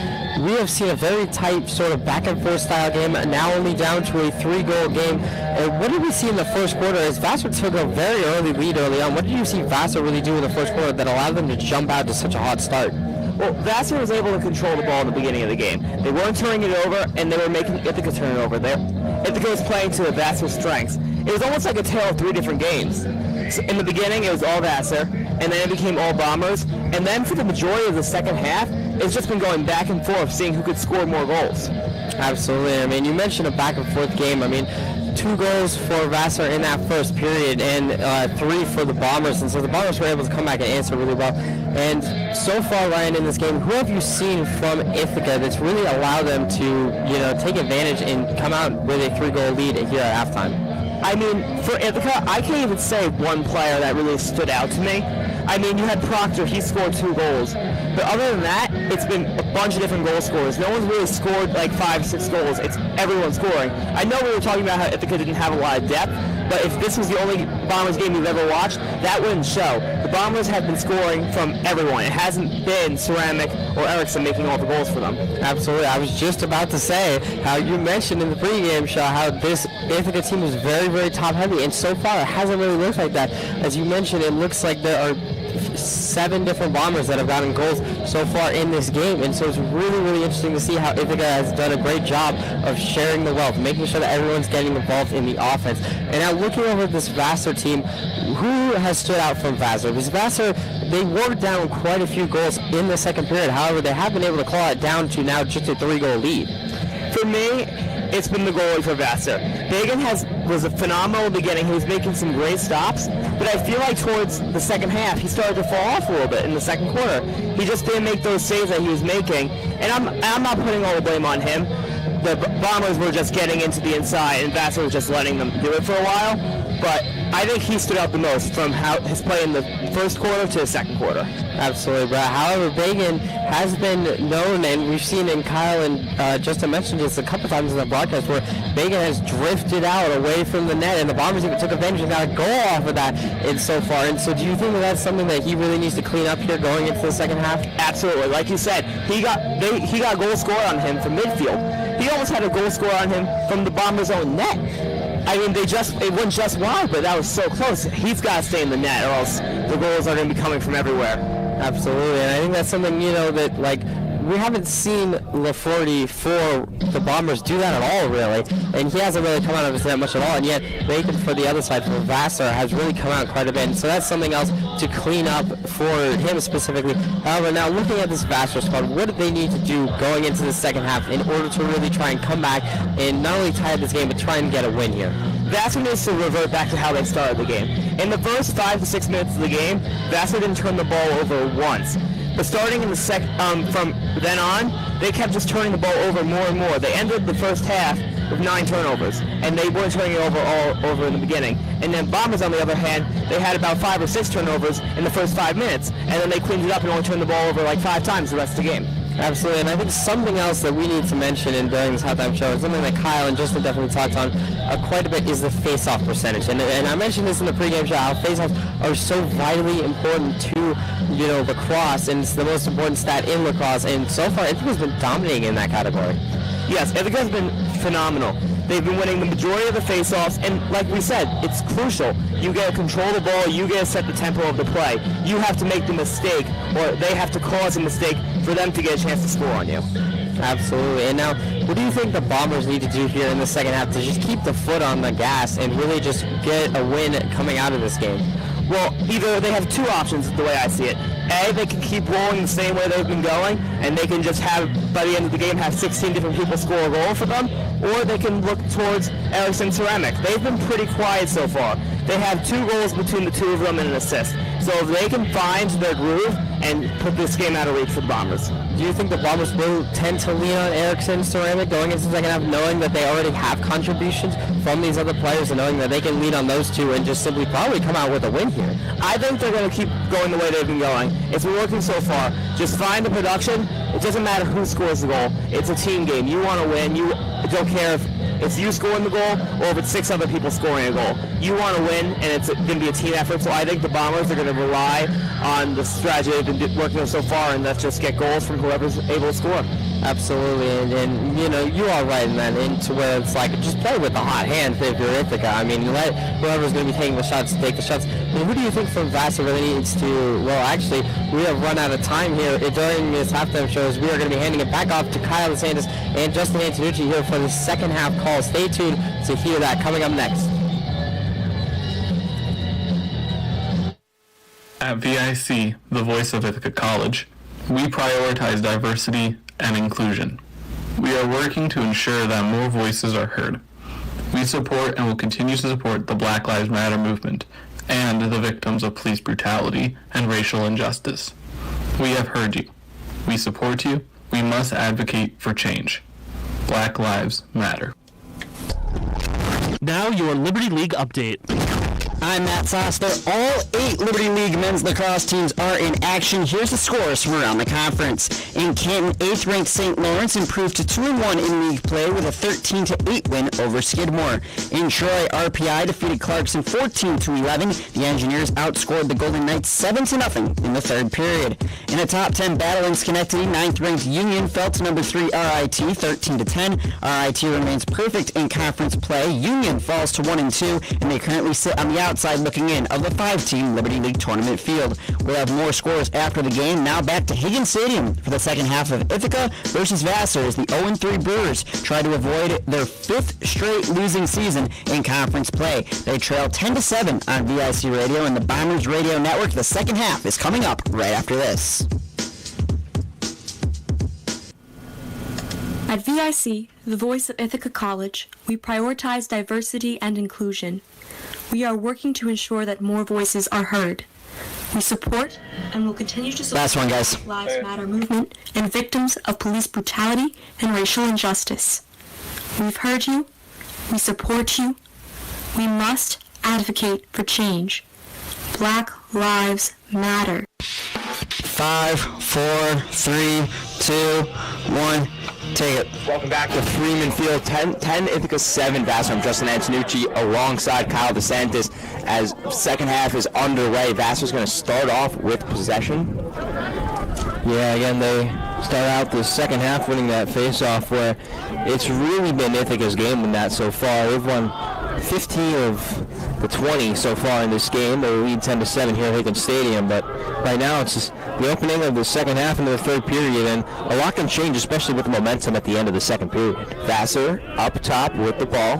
A: we have seen a very tight sort of back and forth style game, now only down to a 3-goal game. And what did we see in the first quarter as Vassar took a very early lead early on? What did you see Vassar really do in the first quarter that allowed them to jump out to such a hot start?
J: Well, Vassar was able to control the ball in the beginning of the game. They weren't turning it over, and they were making Ithaca turn it over. Ithaca was playing to Vassar's strengths. It was almost like a tale of 3 different games. So in the beginning, it was all Vassar, and then it became all Bombers. And then for the majority of the second half, it's just been going back and forth, seeing who could score more goals.
A: Absolutely. I mean, you mentioned a back and forth game. I mean, 2 goals for Vassar in that first period and 3 for the Bombers. And so the Bombers were able to come back and answer really well. And so far, Ryan, in this game, who have you seen from Ithaca that's really allowed them to, take advantage and come out with a 3-goal lead here at halftime?
J: I mean, for Ithaca, I can't even say one player that really stood out to me. I mean, you had Proctor, he scored 2 goals. But other than that, it's been a bunch of different goal scorers. No one's really scored like 5, 6 goals. It's everyone scoring. I know we were talking about how Ithaca didn't have a lot of depth, but if this was the only Bombers game you've ever watched, that wouldn't show. The Bombers have been scoring from everyone. It hasn't been Ceramic or Erickson making all the goals for them.
A: Absolutely. I was just about to say how you mentioned in the pregame show how this Ithaca team is very, very top-heavy, and so far it hasn't really looked like that. As you mentioned, it looks like there are 7 different Bombers that have gotten goals so far in this game, and so it's really, really interesting to see how Ithaca has done a great job of sharing the wealth, making sure that everyone's getting involved in the offense. And now looking over this Vassar team, who has stood out from Vassar? Because Vassar, they wore down quite a few goals in the second period. However, they have been able to claw it down to now just a 3-goal lead.
J: For me, it's been the goalie for Vassar. Bagan was a phenomenal beginning. He was making some great stops, but I feel like towards the second half, he started to fall off a little bit in the second quarter. He just didn't make those saves that he was making, and I'm not putting all the blame on him. The Bombers were just getting into the inside, and Vassar was just letting them do it for a while, but I think he stood out the most from his play in the first quarter to the second quarter.
A: Absolutely, Brad. However, Bagan has been known, and we've seen in Kyle and Justin mentioned this a couple times in the broadcast, where Bagan has drifted out away from the net, and the Bombers even took advantage and got a goal off of that so far. And so do you think that that's something that he really needs to clean up here going into the second half?
J: Absolutely. Like you said, he got goal scored on him from midfield. He almost had a goal scored on him from the Bombers' own net. I mean, it went just wide, but that was so close. He's got to stay in the net, or else the goals are going to be coming from everywhere.
A: Absolutely, and I think that's something, that, like, we haven't seen Laforte for the Bombers do that at all, really, and he hasn't really come out of his net much at all, and yet Bacon for the other side, for Vassar, has really come out quite a bit, and so that's something else to clean up for him specifically. However, now looking at this Vassar squad, what do they need to do going into the second half in order to really try and come back and not only tie this game, but try and get a win here?
J: Vassar needs to revert back to how they started the game. In the first 5 to 6 minutes of the game, Vassar didn't turn the ball over once. But starting in the from then on, they kept just turning the ball over more and more. They ended the first half with 9 turnovers, and they weren't turning it over all over in the beginning. And then Bombers, on the other hand, they had about 5 or 6 turnovers in the first 5 minutes, and then they cleaned it up and only turned the ball over like 5 times the rest of the game.
A: Absolutely, and I think something else that we need to mention during this halftime show, and something that Kyle and Justin definitely talked on quite a bit, is the face-off percentage. And I mentioned this in the pregame show, how face-offs are so vitally important to, lacrosse, and it's the most important stat in lacrosse. And so far, Ithaca's been dominating in that category.
J: Yes, Ithaca's been phenomenal. They've been winning the majority of the face-offs, and like we said, it's crucial. You get to control the ball, you get to set the tempo of the play. You have to make the mistake, or they have to cause a mistake for them to get a chance to score on you.
A: Absolutely. And now, what do you think the Bombers need to do here in the second half to just keep the foot on the gas and really just get a win coming out of this game?
J: Well, either they have 2 options, the way I see it. A, they can keep rolling the same way they've been going, and they can just have, by the end of the game, have 16 different people score a goal for them, or they can look towards Erickson Ceramic. They've been pretty quiet so far. They have 2 goals between the 2 of them and an assist. So if they can find their groove and put this game out of reach for the Bombers.
A: Do you think the Bombers will tend to lean on Erickson Ceramic going into the second half, knowing that they already have contributions from these other players and knowing that they can lean on those 2 and just simply probably come out with a win here?
J: I think they're going to keep going the way they've been going. It's been working so far. Just find the production. It doesn't matter who scores the goal. It's a team game. You want to win. You don't care if it's you scoring the goal or if it's 6 other people scoring a goal. You want to win, and it's going to be a team effort. So I think the Bombers are going to rely on the strategy they've been working on so far, and that's just get goals from whoever's able to score.
A: Absolutely, and you are right in that, into where it's like, just play with the hot hand if you're Ithaca. I mean, let whoever's going to be taking the shots take the shots. And who do you think from Vassar really needs to, well, actually, we have run out of time here during this halftime show, as we are going to be handing it back off to Kyle DeSantis and Justin Antonucci here for the second half call. Stay tuned to hear that coming up next.
K: At VIC, the voice of Ithaca College, we prioritize diversity and inclusion. We are working to ensure that more voices are heard. We support and will continue to support the Black Lives Matter movement and the victims of police brutality and racial injustice. We have heard you. We support you. We must advocate for change. Black Lives Matter.
L: Now your Liberty League update.
B: I'm Matt Foster. All 8 Liberty League men's lacrosse teams are in action. Here's the scores from around the conference. In Canton, 8th-ranked St. Lawrence improved to 2-1 in league play with a 13-8 win over Skidmore. In Troy, RPI defeated Clarkson 14-11. The Engineers outscored the Golden Knights 7-0 in the 3rd period. In a top 10 battle in Schenectady, 9th-ranked Union fell to number 3 RIT 13-10. RIT remains perfect in conference play. Union falls to 1-2, and they currently sit on the outside looking in of the 5-team Liberty League tournament field. We'll have more scores after the game. Now back to Higgins Stadium for the second half of Ithaca versus Vassar as the 0-3 Brewers try to avoid their 5th straight losing season in conference play. They trail 10-7 on VIC Radio and the Bombers Radio Network. The second half is coming up right after this.
M: At VIC, the voice of Ithaca College, we prioritize diversity and inclusion. We are working to ensure that more voices are heard. We support and will continue to support the Black Lives Matter movement and victims of police brutality and racial injustice. We've heard you. We support you. We must advocate for change. Black Lives Matter.
B: 5, 4, 3, 2, 1. Take it.
H: Welcome back to Freeman Field. 10 Ithaca 7. Vassar. I'm Justin Antonucci alongside Kyle DeSantis as second half is underway. Vassar's going to start off with possession.
A: Yeah, again, they start out the second half winning that face-off where it's really been Ithaca's game in that so far. They've won 15 of the 20 so far in this game. They lead 10-7 here at Higgins Stadium, but right now it's just the opening of the second half into the third period, and a lot can change, especially with the momentum at the end of the second period.
H: Vassar up top with the ball.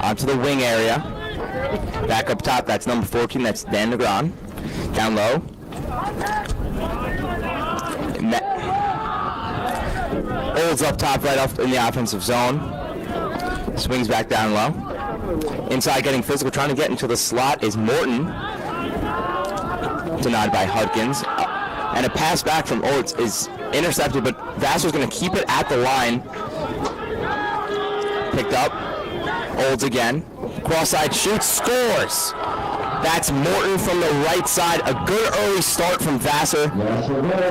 H: Onto the wing area. Back up top, that's number 14, that's Dan Negron. Down low. Olds up top right off in the offensive zone. Swings back down low. Inside getting physical, trying to get into the slot is Morton. Denied by Hudkins. And a pass back from Olds is intercepted, but Vassar's going to keep it at the line. Picked up. Olds again. Cross-side shoots, scores! That's Morton from the right side. A good early start from Vassar.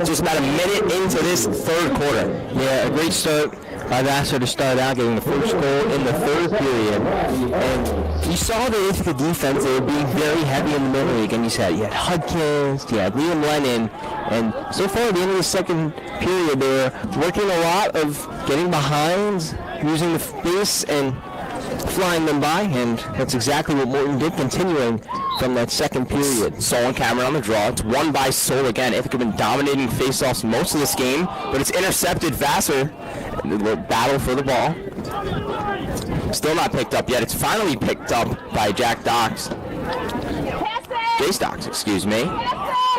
H: Just about a minute into this third quarter.
A: Yeah, a great start by Vassar to start out, getting the first goal in the third period. And you saw the Ithaca defense, they were being very heavy in the middle. Again, you had Hudkins, you had Liam Lennon, and so far at the end of the second period, they were working a lot of getting behind, using the space, and flying them by, and that's exactly what Morton did, continuing from that second period.
H: Sol and Cameron on the draw. It's won by Sol again. Ithaca been dominating faceoffs most of this game, but it's intercepted. Vassar, battle for the ball. Still not picked up yet. It's finally picked up by Jack Docks. Jace Docks, excuse me.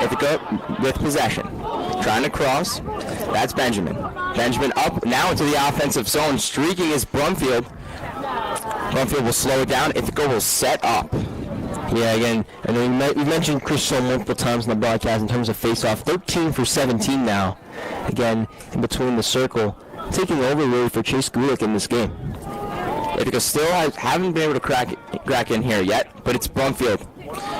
H: Ithaca with possession. Trying to cross. That's Benjamin. Benjamin up now into the offensive zone. Streaking is Brumfield. Brumfield will slow it down. Ithaca will set up.
A: Yeah, again, and we mentioned Chris Sol multiple times in the broadcast in terms of face-off. 13 for 17 now. Again, in between the circle, taking over really for Chase Gulick in this game.
H: Ithaca still haven't been able to crack in here yet, but it's Brumfield.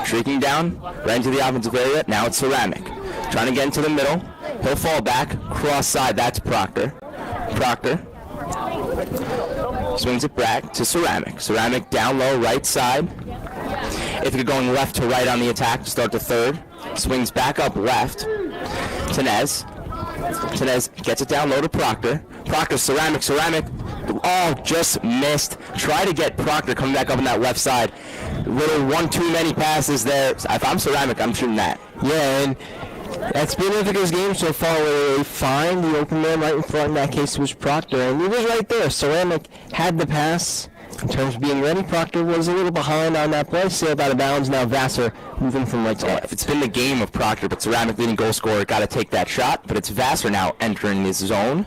H: Streaking down, right into the offensive area. Now it's Ceramic. Trying to get into the middle. He'll fall back. Cross side, that's Proctor. Proctor swings it back to Ceramic. Ceramic down low, right side. Ithaca going left to right on the attack to start the third. Swings back up left. Tenez. Tenez gets it down low to Proctor. Proctor, Ceramic. Oh, just missed. Try to get Proctor coming back up on that left side. Little one too many passes there. If I'm Ceramic, I'm shooting that.
A: Yeah, and that's been Ithaca's game so far where they find the open man right in front. In that case, it was Proctor, and he was right there. Ceramic had the pass. In terms of being ready, Proctor was a little behind on that play, sailed out of bounds. Now Vassar moving from right to left.
H: It's been the game of Proctor, but Ceramic leading goal scorer, got to take that shot. But it's Vassar now entering this zone.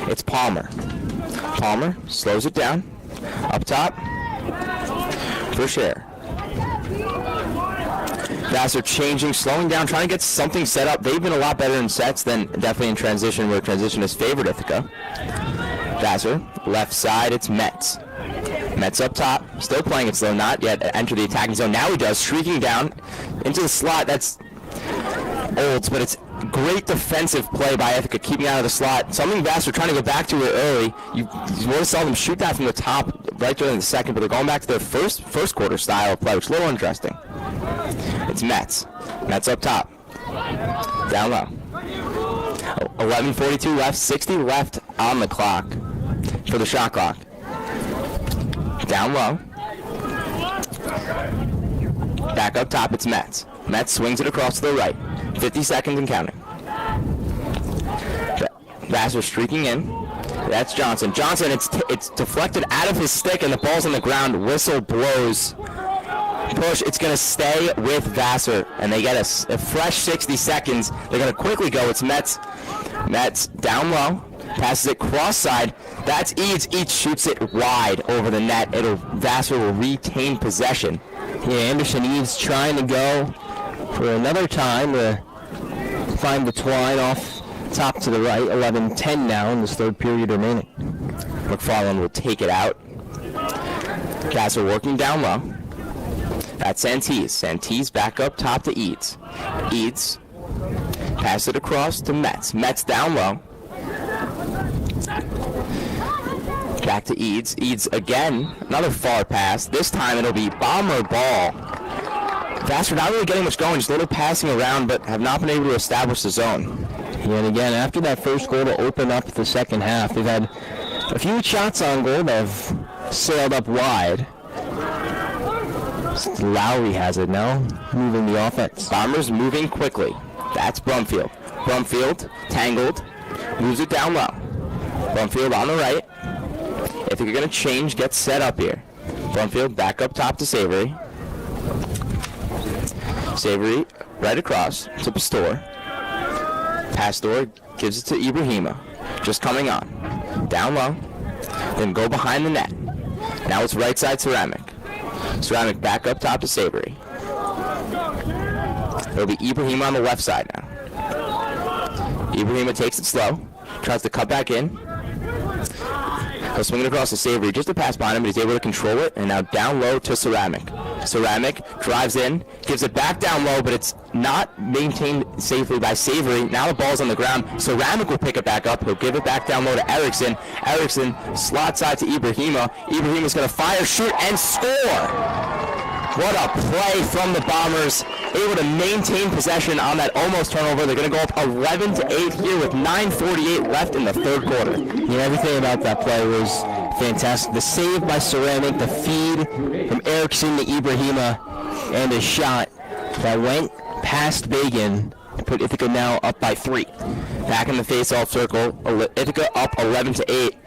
H: It's Palmer. Palmer slows it down. Up top. For Share. Vassar changing, slowing down, trying to get something set up. They've been a lot better in sets than definitely in transition, where transition has favored Ithaca. Vassar, left side, it's Metz. Metz up top, still playing it slow, not yet enter the attacking zone. Now he does, streaking down into the slot. That's Olds, but it's great defensive play by Ithaca, keeping out of the slot. Something Vassar trying to go back to it early. You want to saw them shoot that from the top right during the second, but they're going back to their first quarter style of play, which is a little interesting. It's Metz. Metz up top. Down low. 11:42 left, 60 left on the clock for the shot clock. Down low. Back up top, it's Metz. Metz swings it across to the right. 50 seconds and counting. Vassar streaking in. That's Johnson. Johnson, it's deflected out of his stick and the ball's on the ground. Whistle blows. Push, it's going to stay with Vassar, and they get a fresh 60 seconds. They're going to quickly go. It's Metz. Metz down low, passes it cross side. That's Eads. Eads shoots it wide over the net. Vassar will retain possession.
A: Yeah, Anderson Eads trying to go for another time to find the twine off top to the right. 11-10 now in this third period remaining.
H: McFarland will take it out. Vassar working down low. That's Santis. Santis back up top to Eads. Eads. Pass it across to Metz. Metz down low. Back to Eads. Eads again. Another far pass. This time it'll be Bomber ball. Vassar not really getting much going. Just a little passing around, but have not been able to establish the zone.
A: Yeah, and again, after that first goal to open up the second half, they've had a few shots on goal that have sailed up wide. Lowry has it now, moving the offense.
H: Bombers moving quickly. That's Brumfield. Brumfield, tangled, moves it down low. Brumfield on the right. If you're going to change, get set up here. Brumfield back up top to Savory. Savory right across to Pastor. Pastor gives it to Ibrahima. Just coming on. Down low. Then go behind the net. Now it's right side Ceramic. Ceramic back up top to Savory. It'll be Ibrahima on the left side now. Ibrahima takes it slow. Tries to cut back in. He'll swing it across to Savory. Just a pass behind him, but he's able to control it. And now down low to Ceramic. Ceramic drives in, gives it back down low, but it's not maintained safely by Savory. Now the ball's on the ground. Ceramic will pick it back up. He'll give it back down low to Erickson. Erickson slot side to Ibrahima. Ibrahima's going to fire, shoot, and score. What a play from the Bombers. Able to maintain possession on that almost turnover. They're going to go up 11-8 here with 9:48 left in the third quarter.
A: Yeah, everything about that play was fantastic. The save by Ceramic, the feed from Erickson to Ibrahima, and a shot that went past Bagan to put Ithaca now up by 3.
H: Back in the face-off circle, Ithaca up 11-8.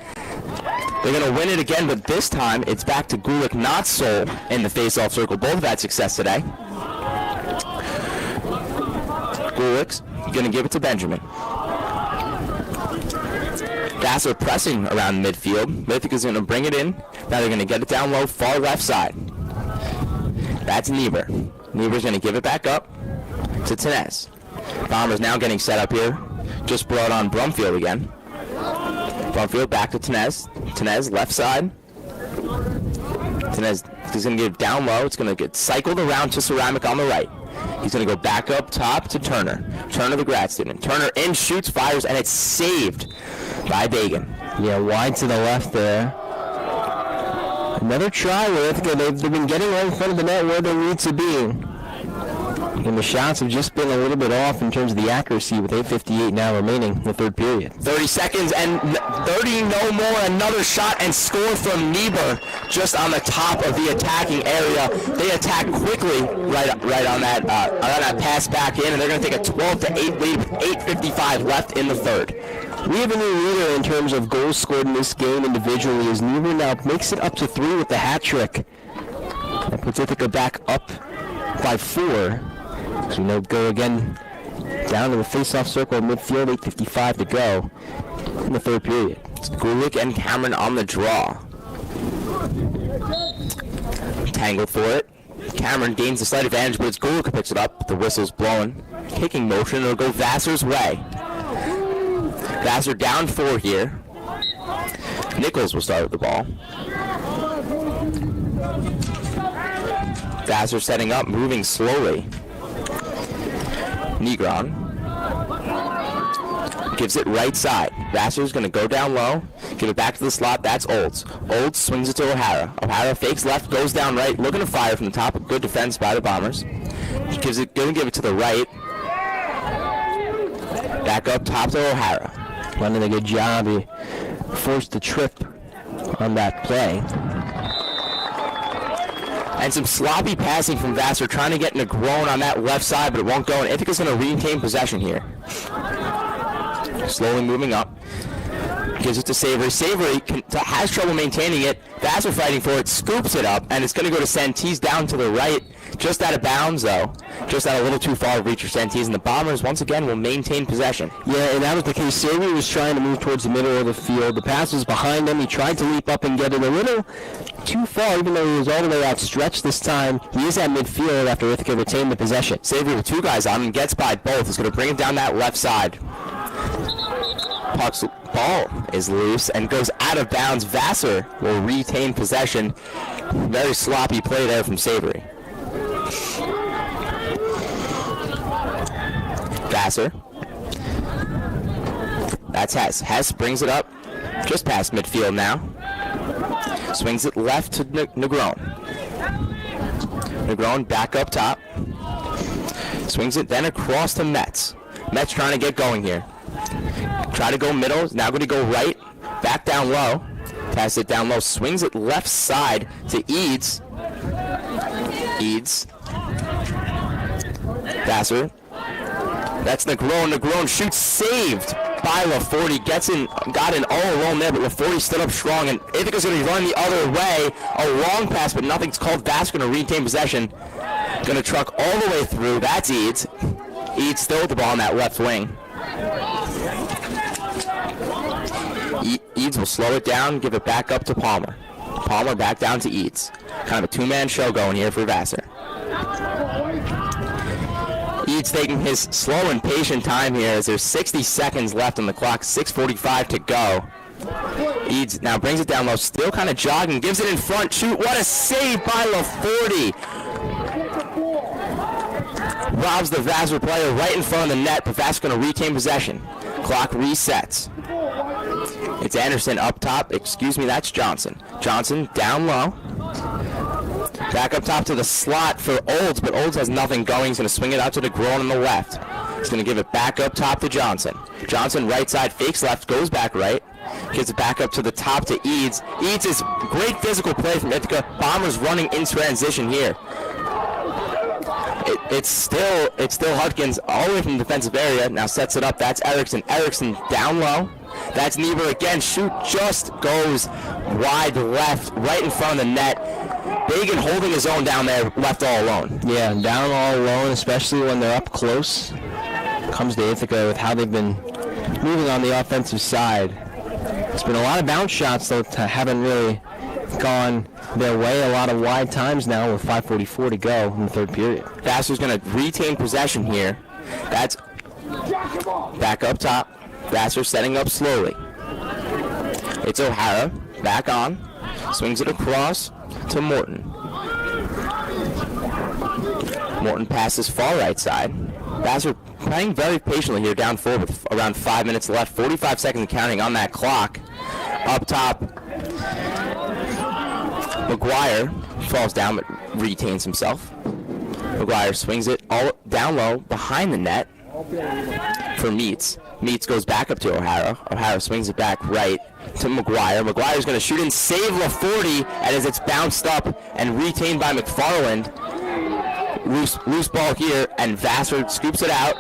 H: They're going to win it again, but this time it's back to Gulick, not Sol, in the face-off circle. Both have had success today. Gulick's going to give it to Benjamin. Vassar pressing around midfield. Ithaca's going to bring it in. Now they're going to get it down low, far left side. That's Niebuhr. Niebuhr's going to give it back up to Tenez. Bombers now getting set up here. Just brought on Brumfield again. Brumfield back to Tenez. Tenez left side. Tenez is going to get down low. It's going to get cycled around to Ceramic on the right. He's going to go back up top to Turner. Turner, the grad student. Turner in, shoots, fires, and it's saved by Bagan.
A: Yeah, wide to the left there. Another try where Ithaca, they've been getting right in front of the net where they need to be. And the shots have just been a little bit off in terms of the accuracy with 8:58 now remaining in the third period.
H: 30 seconds and 30 no more. Another shot and score from Niebuhr just on the top of the attacking area. They attack quickly right on that pass back in, and they're going to take a 12-8 lead with 8:55 left in the third.
A: We have a new leader in terms of goals scored in this game individually as Niebuhr now makes it up to 3 with the hat trick. That puts Ithaca back up by 4. So we go again down to the face-off circle of midfield, 8:55 to go in the third period.
H: It's Gulick and Cameron on the draw. Tangled for it. Cameron gains the slight advantage, but it's Gulick who picks it up. The whistle's blowing. Kicking motion. It'll go Vassar's way. Vassar down 4 here. Nichols will start with the ball. Vassar setting up, moving slowly. Negron gives it right side. Vassar's going to go down low, give it back to the slot. That's Olds. Olds swings it to O'Hara. O'Hara fakes left, goes down right, looking to fire from the top. Good defense by the Bombers. He gives it, going to give it to the right. Back up top to O'Hara.
A: Running a good job. He forced the trip on that play.
H: And some sloppy passing from Vassar, trying to get Negron on that left side, but it won't go. And Ithaca's going to retain possession here. Slowly moving up. Gives it to Savory. Savory has trouble maintaining it. Vassar fighting for it, scoops it up, and it's going to go to Santis down to the right. Just out of bounds, though. Just out a little too far to reach for Santis, and the Bombers, once again, will maintain possession.
A: Yeah, and that was the case. Savory was trying to move towards the middle of the field. The pass was behind him. He tried to leap up and get it a little too far, even though he was all the way outstretched this time. He is at midfield after Ithaca retained the possession.
H: Savory with 2 guys on him, gets by both. Is going to bring it down that left side. Puck's ball is loose and goes out of bounds. Vassar will retain possession. Very sloppy play there from Savory. Vassar. That's Hess. Hess brings it up just past midfield now. Swings it left to Negron. Negron back up top. Swings it then across to Metz. Metz trying to get going here. Try to go middle. Now going to go right. Back down low. Pass it down low. Swings it left side to Eads. Eads. Vassar. That's Negron. Negron shoots, saved by LaForte. Got in all alone there, but LaForte stood up strong, and Ithaca's going to be running the other way. A long pass, but nothing's called. Vassar going to retain possession. Going to truck all the way through. That's Eads. Eads still with the ball on that left wing. Eads will slow it down, give it back up to Palmer. Palmer back down to Eads. Kind of a two-man show going here for Vassar. Eads taking his slow and patient time here as there's 60 seconds left on the clock, 6:45 to go. Eads now brings it down low, still kind of jogging, gives it in front, shoot, what a save by LaForte. Robs the Vassar player right in front of the net, but Vassar's going to retain possession. Clock resets. It's Anderson up top, that's Johnson. Johnson down low. Back up top to the slot for Olds, but Olds has nothing going. He's going to swing it out to DeGrone on the left. He's going to give it back up top to Johnson. Johnson right side, fakes left, goes back right. Gives it back up to the top to Eads. Eads is great physical play from Ithaca. Bombers running in transition here. It's still Hutkins all the way from the defensive area. Now sets it up. That's Erickson. Erickson down low. That's Niebuhr again. Shoot just goes wide left, right in front of the net. Bagan holding his own down there, left all alone.
A: Yeah, down all alone, especially when they're up close. Comes to Ithaca with how they've been moving on the offensive side. It's been a lot of bounce shots that haven't really gone their way. A lot of wide times now with 5:44 to go in the third period.
H: Vassar's going to retain possession here. That's back up top. Vassar setting up slowly. It's O'Hara back on. Swings it across to Morton. Morton passes far right side. Vassar playing very patiently here down forward with around 5 minutes left. 45 seconds counting on that clock. Up top, McGuire falls down but retains himself. McGuire swings it all down low behind the net for Meats. Meats goes back up to O'Hara. O'Hara swings it back right to McGuire. McGuire's going to shoot and save LaForte, and as it's bounced up and retained by McFarland. Loose ball here, and Vassar scoops it out,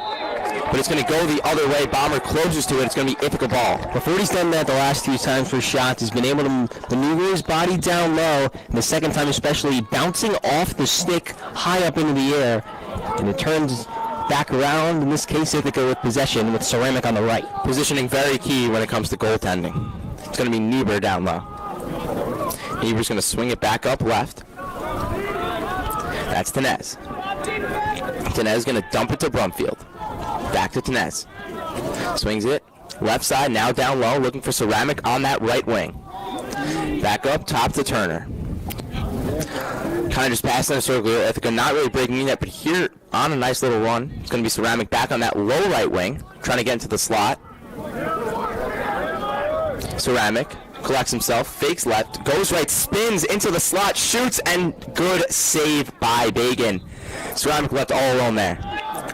H: but it's going to go the other way. Bomber closes to it. It's going to be Ithaca ball.
A: LaForte's done that the last few times for shots. He's been able to maneuver his body down low, and the second time especially, bouncing off the stick high up into the air, and it turns back around, in this case Ithaca with possession with Ceramic on the right.
H: Positioning very key when it comes to goaltending. It's going to be Niebuhr down low. Niebuhr's going to swing it back up left. That's Tenez. Tenez going to dump it to Brumfield. Back to Tenez. Swings it left side, now down low, looking for Ceramic on that right wing. Back up top to Turner. Kind of just passing in a circle here. Ithaca not really breaking in yet, but here on a nice little run. It's going to be Ceramic back on that low right wing, trying to get into the slot. Ceramic collects himself, fakes left, goes right, spins into the slot, shoots, and good save by Bagan. Ceramic left all alone there.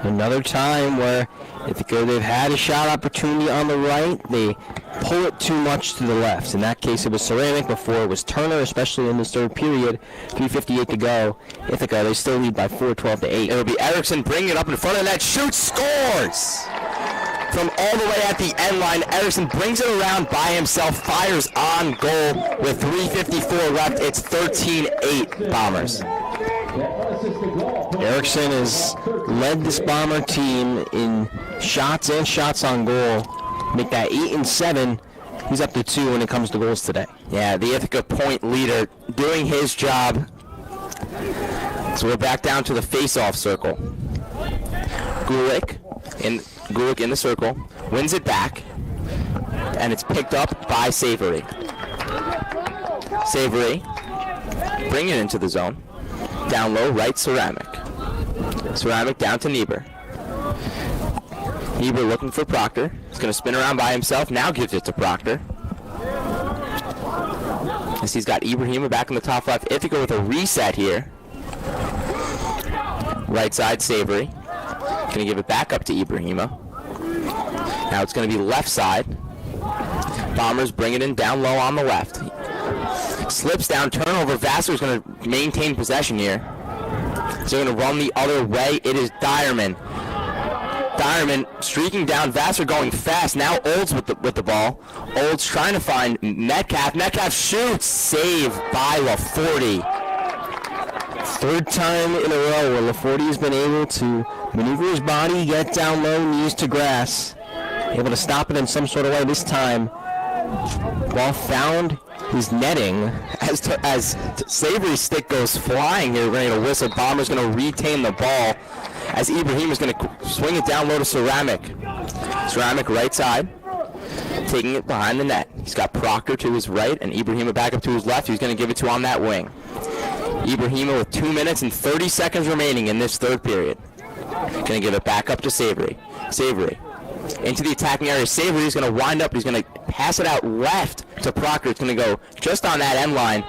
A: Another time where Ithaca, they've had a shot opportunity on the right, they pull it too much to the left. In that case, it was Ceramic. Before it was Turner, especially in this third period. 3:58 to go. Ithaca, they still lead by 4, 12 to 8.
H: It'll be Erickson bringing it up in front of the net, shoots, scores! From all the way at the end line, Erickson brings it around by himself, fires on goal with 3:54 left. It's 13-8 Bombers.
A: Erickson has led this Bomber team in shots and shots on goal. Make that 8 and 7. He's up to 2 when it comes to goals today.
H: Yeah, the Ithaca point leader doing his job. So we're back down to the face-off circle. Gulick in the circle, wins it back, and it's picked up by Savory. Savory, bring it into the zone. Down low, right, Ceramic. Ceramic down to Niebuhr. Niebuhr looking for Proctor. He's going to spin around by himself. Now gives it to Proctor. As he's got Ibrahima back in the top left. Ithaca with a reset here. Right side, Savory. Going to give it back up to Ibrahima. Now it's going to be left side. Bombers bring it in down low on the left. Slips down, turnover. Vassar's going to maintain possession here. So they're going to run the other way. It is Dyerman. Dyerman streaking down. Vassar going fast. Now Olds with the ball. Olds trying to find Metcalf. Metcalf shoots. Save by LaForte.
A: Third time in a row where LaForte has been able to maneuver his body, get down low, knees to grass. Able to stop it in some sort of way this time. Ball found his netting.
H: As Savory's stick goes flying here, ready to whistle. Bomber's going to retain the ball as Ibrahim is going to swing it down low to Ceramic. Ceramic right side, taking it behind the net. He's got Proctor to his right and Ibrahima back up to his left. He's going to give it to on that wing. Ibrahima with 2 minutes and 30 seconds remaining in this third period. Going to give it back up to Savory. Savory into the attacking area. Savory is going to wind up. He's going to pass it out left to Proctor. It's going to go just on that end line.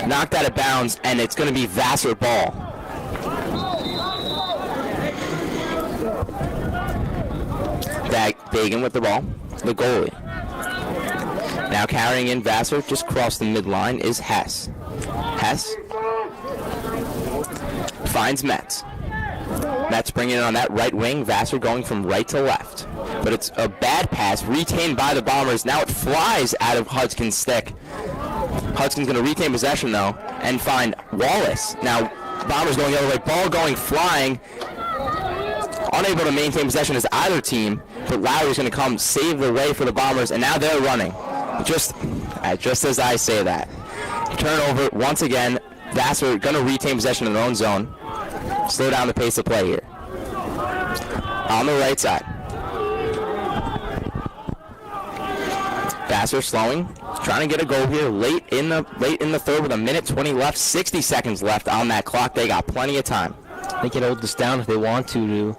H: Knocked out of bounds, and it's going to be Vassar ball. Dagan with the ball, the goalie. Now carrying in Vassar, just across the midline is Hess. Hess finds Metz. Metz bringing it on that right wing. Vassar going from right to left. But it's a bad pass, retained by the Bombers. Now it flies out of Hudson's stick. Hudson's going to retain possession, though, and find Wallace. Now, Bombers going the other way. Ball going flying. Unable to maintain possession as either team, but Lowry's going to come save the way for the Bombers, and now they're running. Just as I say that. Turnover once again. Vassar going to retain possession in their own zone. Slow down the pace of play here. On the right side. Vassar slowing, trying to get a goal here late in the third with 1:20 left, 60 seconds left on that clock. They got plenty of time.
A: They can hold this down if they want to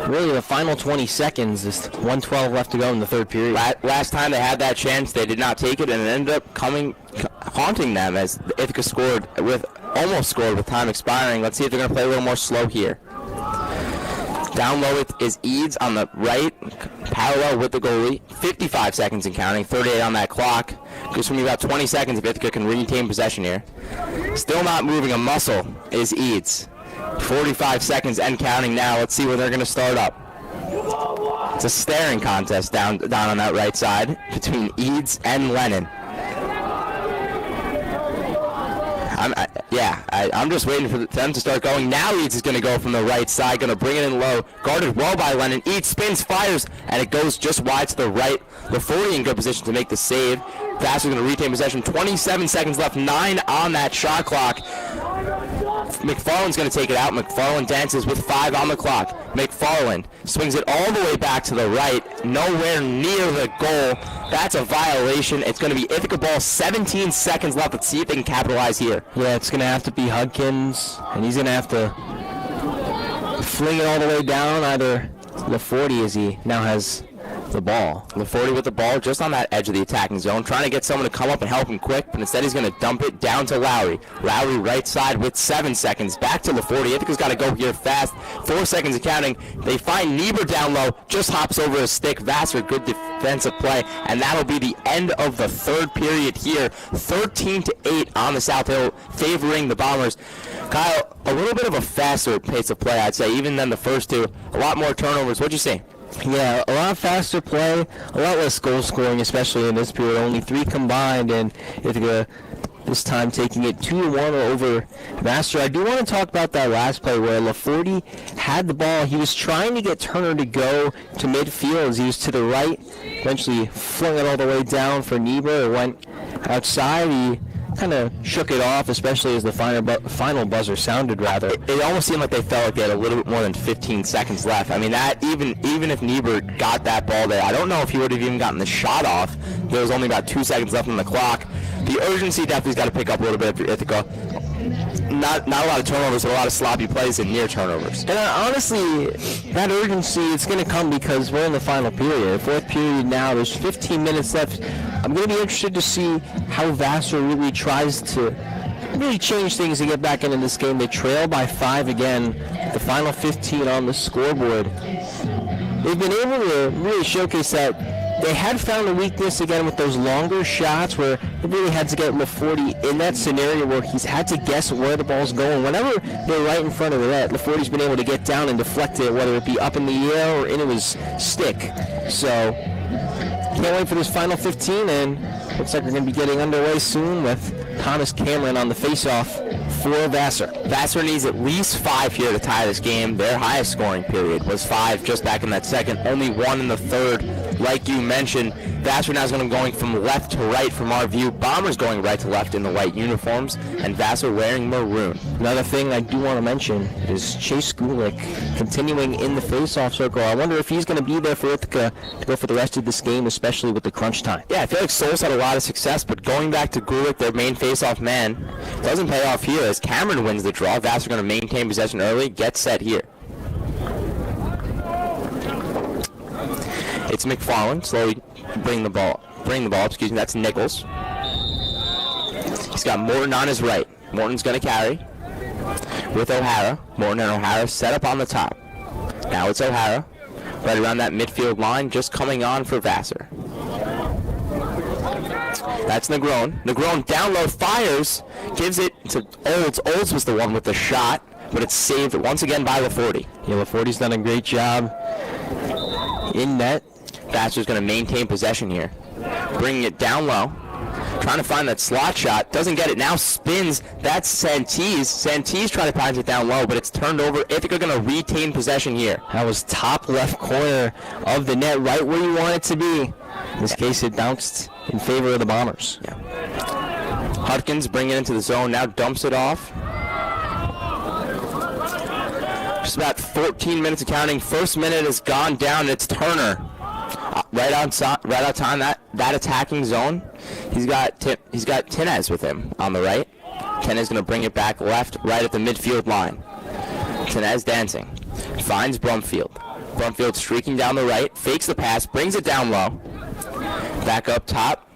A: really the final 20 seconds. There's 1:12 left to go in the third period.
H: Last time they had that chance, they did not take it, and it ended up haunting them as Ithaca almost scored with time expiring. Let's see if they're going to play a little more slow here. Down low is Eads on the right, parallel with the goalie. 55 seconds and counting, 38 on that clock. Gives me about 20 seconds if Ithaca can retain possession here. Still not moving a muscle is Eads. 45 seconds and counting now. Let's see where they're going to start up. It's a staring contest down on that right side between Eads and Lennon. I'm just waiting for them to start going. Now Eads is going to go from the right side, going to bring it in low. Guarded well by Lennon. Eads spins, fires, and it goes just wide to the right. LaForte in good position to make the save. Vassar going to retain possession. 27 seconds left, 9 on that shot clock. McFarland's going to take it out. McFarland dances with 5 on the clock. McFarland swings it all the way back to the right, nowhere near the goal. That's a violation. It's going to be Ithaca ball, 17 seconds left. Let's see if they can capitalize here.
A: Yeah, it's going to have to be Hudkins, and he's going to have to fling it all the way down. Either LaForte, as he now has the ball.
H: LaForte with the ball just on that edge of the attacking zone, trying to get someone to come up and help him quick, but instead he's going to dump it down to Lowry. Lowry right side with 7 seconds. Back to LaForte. Ithaca's got to go here fast. 4 seconds of counting. They find Niebuhr down low. Just hops over his stick. Vassar, good defensive play. And that'll be the end of the third period here. 13-8 on the South Hill, favoring the Bombers. Kyle, a little bit of a faster pace of play, I'd say, even than the first two. A lot more turnovers. What'd you say?
A: Yeah, a lot faster play, a lot less goal scoring, especially in this period. Only 3 combined, and Ithaca this time taking it 2-1 over Vassar. I do want to talk about that last play where LaForte had the ball. He was trying to get Turner to go to midfield as he was to the right. Eventually flung it all the way down for Niebuhr. It went outside. He kind of shook it off, especially as the final buzzer sounded, rather.
H: It almost seemed like they felt like they had a little bit more than 15 seconds left. I mean, that even if Niebuhr got that ball there, I don't know if he would have even gotten the shot off. There was only about 2 seconds left on the clock. The urgency definitely's got to pick up a little bit for Ithaca. not a lot of turnovers, but a lot of sloppy plays and near turnovers.
A: And honestly, that urgency, it's going to come because we're in the final period. Fourth period now, there's 15 minutes left. I'm going to be interested to see how Vassar really tries to really change things to get back into this game. They trail by 5 again, the final 15 on the scoreboard. They've been able to really showcase that they had found a weakness again with those longer shots where they really had to get LaForte in that scenario where he's had to guess where the ball's going. Whenever they're right in front of the net, LaForte's been able to get down and deflect it, whether it be up in the air or into his stick. So, can't wait for this final 15, and looks like we're going to be getting underway soon with Thomas Cameron on the face-off for Vassar.
H: Vassar needs at least 5 here to tie this game. Their highest scoring period was 5 just back in that second, only 1 in the third. Like you mentioned, Vassar now is going to be going from left to right from our view. Bombers going right to left in the white uniforms, and Vassar wearing maroon.
A: Another thing I do want to mention is Chase Gulick continuing in the face-off circle. I wonder if he's going to be there for Ithaca to go for the rest of this game, especially with the crunch time.
H: Yeah, I feel like Souls had a lot of success, but going back to Gulick, their main face-off man, doesn't pay off here as Cameron wins the draw. Vassar going to maintain possession early, get set here. It's McFarland, slowly bring the ball, that's Nichols. He's got Morton on his right. Morton's going to carry with O'Hara. Morton and O'Hara set up on the top. Now it's O'Hara, right around that midfield line, just coming on for Vassar. That's Negron. Negron down low, fires, gives it to Olds. Olds was the one with the shot, but it's saved once again by LaForte.
A: Yeah, LaForte's done a great job in net.
H: Vassar's going to maintain possession here. Bringing it down low. Trying to find that slot shot. Doesn't get it. Now spins. That's Santis. Santis trying to find it down low, but it's turned over. Ithaca going to retain possession here.
A: That was top left corner of the net, right where you want it to be. In this case, it bounced in favor of the Bombers.
H: Yeah. Hutkins bringing it into the zone. Now dumps it off. Just about 14 minutes of counting. First minute has gone down, and it's Turner. Right on time, that attacking zone. He's got Tinez with him on the right. Tinez going to bring it back left, right at the midfield line. Tinez dancing. Finds Brumfield. Brumfield streaking down the right, fakes the pass, brings it down low. Back up top.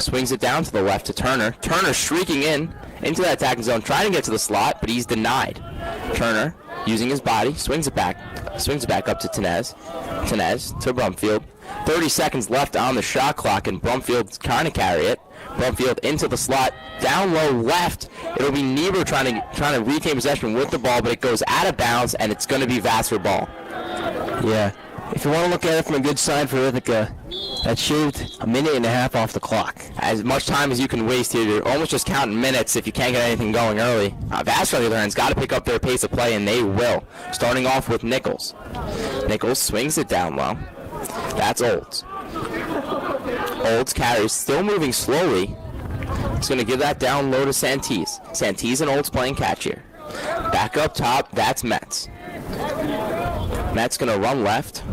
H: Swings it down to the left to Turner. Turner streaking into that attacking zone, trying to get to the slot, but he's denied. Turner, using his body, swings it back up to Tinez. Tinez to Brumfield. 30 seconds left on the shot clock, and Brumfield's trying to carry it. Brumfield into the slot, down low left. It'll be Niebuhr trying to retain possession with the ball, but it goes out of bounds, and it's going to be Vassar ball.
A: Yeah, if you want to look at it from a good side for Ithaca, that shaved a minute and a half off the clock.
H: As much time as you can waste here, you're almost just counting minutes if you can't get anything going early. Vassar, on the other hand, has got to pick up their pace of play, and they will. Starting off with Nichols. Nichols swings it down low. That's Olds. Olds carries, still moving slowly. He's going to give that down low to Santis. Santis and Olds playing catch here. Back up top, that's Metz. Metz going to run left.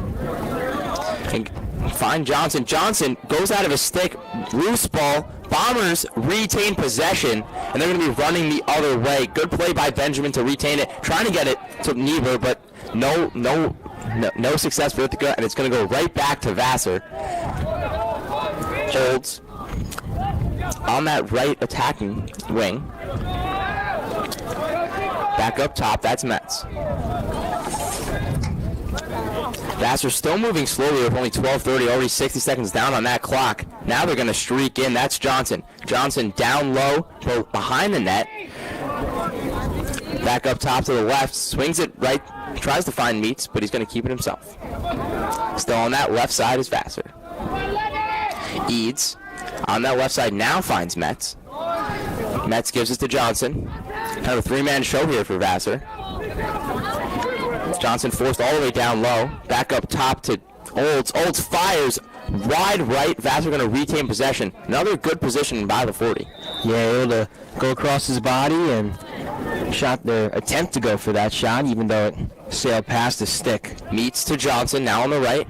H: And find Johnson. Johnson goes out of his stick. Loose ball. Bombers retain possession, and they're going to be running the other way. Good play by Benjamin to retain it. Trying to get it to Niebuhr, but no success for Ithaca, and it's going to go right back to Vassar. Olds on that right attacking wing. Back up top, that's Metz. Vassar still moving slowly with only 12:30, already 60 seconds down on that clock. Now they're going to streak in. That's Johnson. Johnson down low, behind the net. Back up top to the left, swings it right, tries to find Meats, but he's going to keep it himself. Still on that left side is Vassar. Eads on that left side now finds Metz. Metz gives it to Johnson. Kind of a three-man show here for Vassar. Johnson forced all the way down low. Back up top to Olds. Olds fires wide right. Vassar going to retain possession. Another good position by LaForte.
A: Yeah, able to go across his body and shot their attempt to go for that shot, even though it sailed past his stick.
H: Meets to Johnson, now on the right.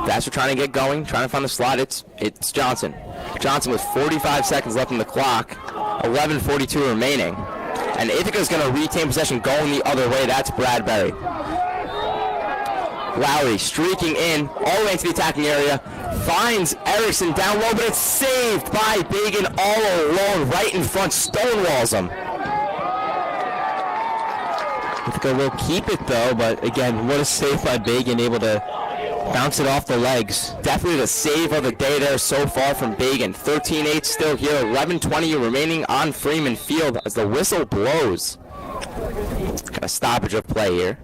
H: Vassar trying to get going, trying to find the slot. It's Johnson. Johnson with 45 seconds left on the clock. 11:42 remaining. And Ithaca's going to retain possession going the other way. That's Bradbury. Lowry streaking in all the way into the attacking area. Finds Erickson down low, but it's saved by Bagan all alone right in front. Stonewalls him.
A: Ithaca will keep it though, but again, what a save by Bagan, able to bounce it off the legs.
H: Definitely the save of the day there so far from Bagan. 13-8 still here. 11:20 remaining on Freeman Field as the whistle blows. Got a stoppage of play here.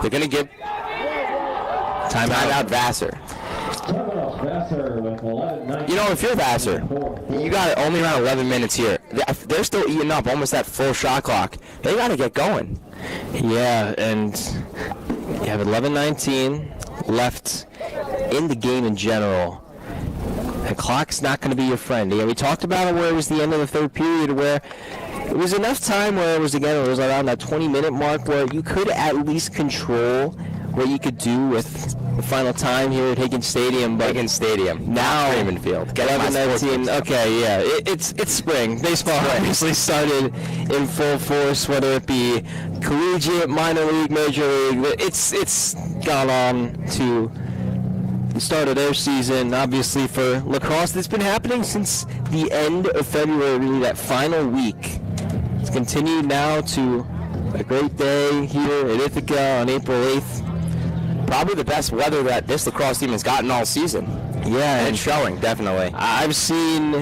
H: They're going to give timeout Vassar. You know, if you're Vassar, you got only around 11 minutes here. They're still eating up almost that full shot clock. They got to get going.
A: Yeah, and you have 11:19 left in the game in general. The clock's not going to be your friend. Yeah, we talked about it where it was the end of the third period where it was enough time where it was around that 20-minute mark where you could at least control what you could do with the final time here at Higgins Stadium. But now
H: Freeman Field.
A: 11:19. Okay, yeah, it's spring. Baseball obviously started in full force, whether it be collegiate, minor league, major league. It's gone on to the start of their season. Obviously for lacrosse, that's been happening since the end of February, really that final week. It's continued now to a great day here at Ithaca on April 8th.
H: Probably the best weather that this lacrosse team has gotten all season.
A: Yeah,
H: and it's showing, definitely.
A: I've seen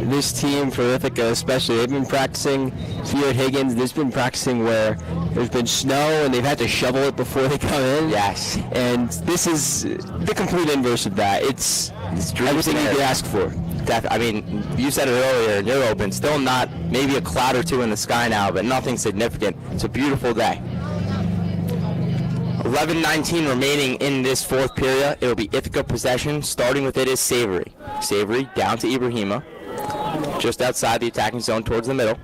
A: this team for Ithaca especially. They've been practicing here at Higgins. There's been practicing where there's been snow and they've had to shovel it before they come in.
H: Yes.
A: And this is the complete inverse of that. It's everything you could ask for.
H: I mean, you said it earlier in your open, still not maybe a cloud or two in the sky now, but nothing significant. It's a beautiful day. 11:19 remaining in this fourth period. It will be Ithaca possession. Starting with it is Savory. Savory down to Ibrahima. Just outside the attacking zone towards the middle.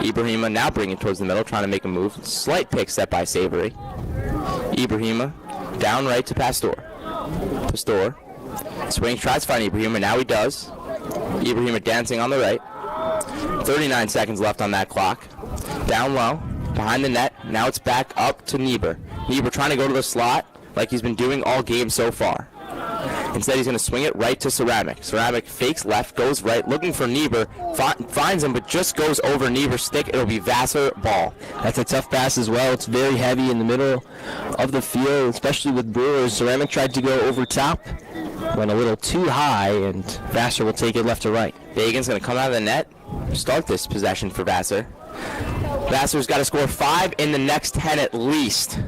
H: Ibrahima now bringing it towards the middle, trying to make a move. Slight pick step by Savory. Ibrahima down right to Pastor. Pastor. Swing tries to find Ibrahima. Now he does. Ibrahima dancing on the right. 39 seconds left on that clock. Down low. Behind the net. Now it's back up to Niebuhr. Niebuhr trying to go to the slot like he's been doing all game so far. Instead, he's going to swing it right to Ceramic. Ceramic fakes left, goes right, looking for Niebuhr. Finds him, but just goes over Niebuhr's stick. It'll be Vassar ball.
A: That's a tough pass as well. It's very heavy in the middle of the field, especially with Brewers. Ceramic tried to go over top, went a little too high, and Vassar will take it left to right.
H: Bagan's going to come out of the net, start this possession for Vassar. Vassar's got to score 5 in the next 10 at least.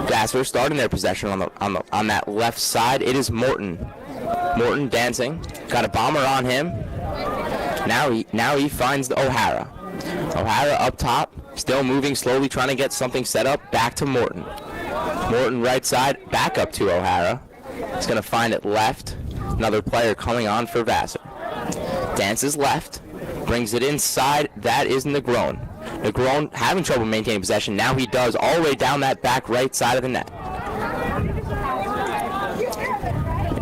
H: Vassar starting their possession on that left side. It is Morton. Morton dancing. Got a bomber on him. Now he finds the O'Hara. O'Hara up top, still moving slowly, trying to get something set up. Back to Morton. Morton right side, back up to O'Hara. He's going to find it left. Another player coming on for Vassar. Dances left, brings it inside. That is Negron. Negron having trouble maintaining possession. Now he does, all the way down that back right side of the net.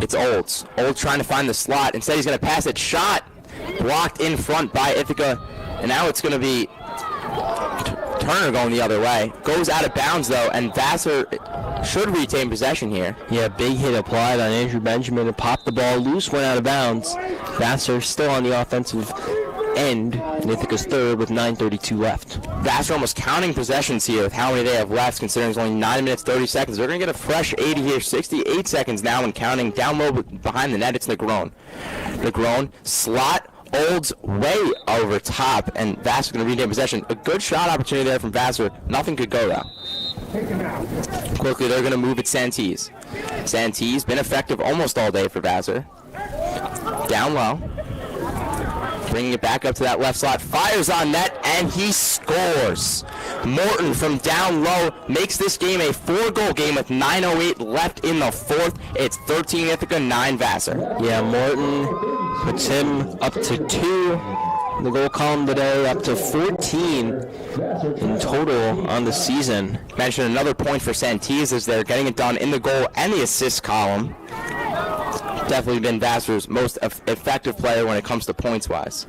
H: It's Olds. Olds trying to find the slot. Instead, he's going to pass it. Shot blocked in front by Ithaca. And now it's going to be Turner going the other way. Goes out of bounds, though, and Vassar should retain possession here.
A: Yeah, big hit applied on Andrew Benjamin and popped the ball loose, went out of bounds. Vassar still on the offensive end in Ithaca's third with 9:32 left.
H: Vassar almost counting possessions here with how many they have left, considering it's only 9 minutes 30 seconds. They're going to get a fresh 80 here, 68 seconds now and counting. Down low behind the net, it's Negron. Negron, slot, Olds way over top, and Vassar's going to retain possession. A good shot opportunity there from Vassar. Nothing could go though. Quickly, they're going to move it Santee. Santee's been effective almost all day for Vassar. Down low. Bringing it back up to that left slot. Fires on net, and he scores. Morton from down low makes this game a 4-goal game with 9:08 left in the fourth. It's 13 Ithaca, 9 Vassar.
A: Yeah, Morton puts him up to 2 in the goal column today, up to 14 in total on the season.
H: Mention another point for Santees as they're getting it done in the goal and the assist column. definitely been Vassar's most effective player when it comes to points-wise.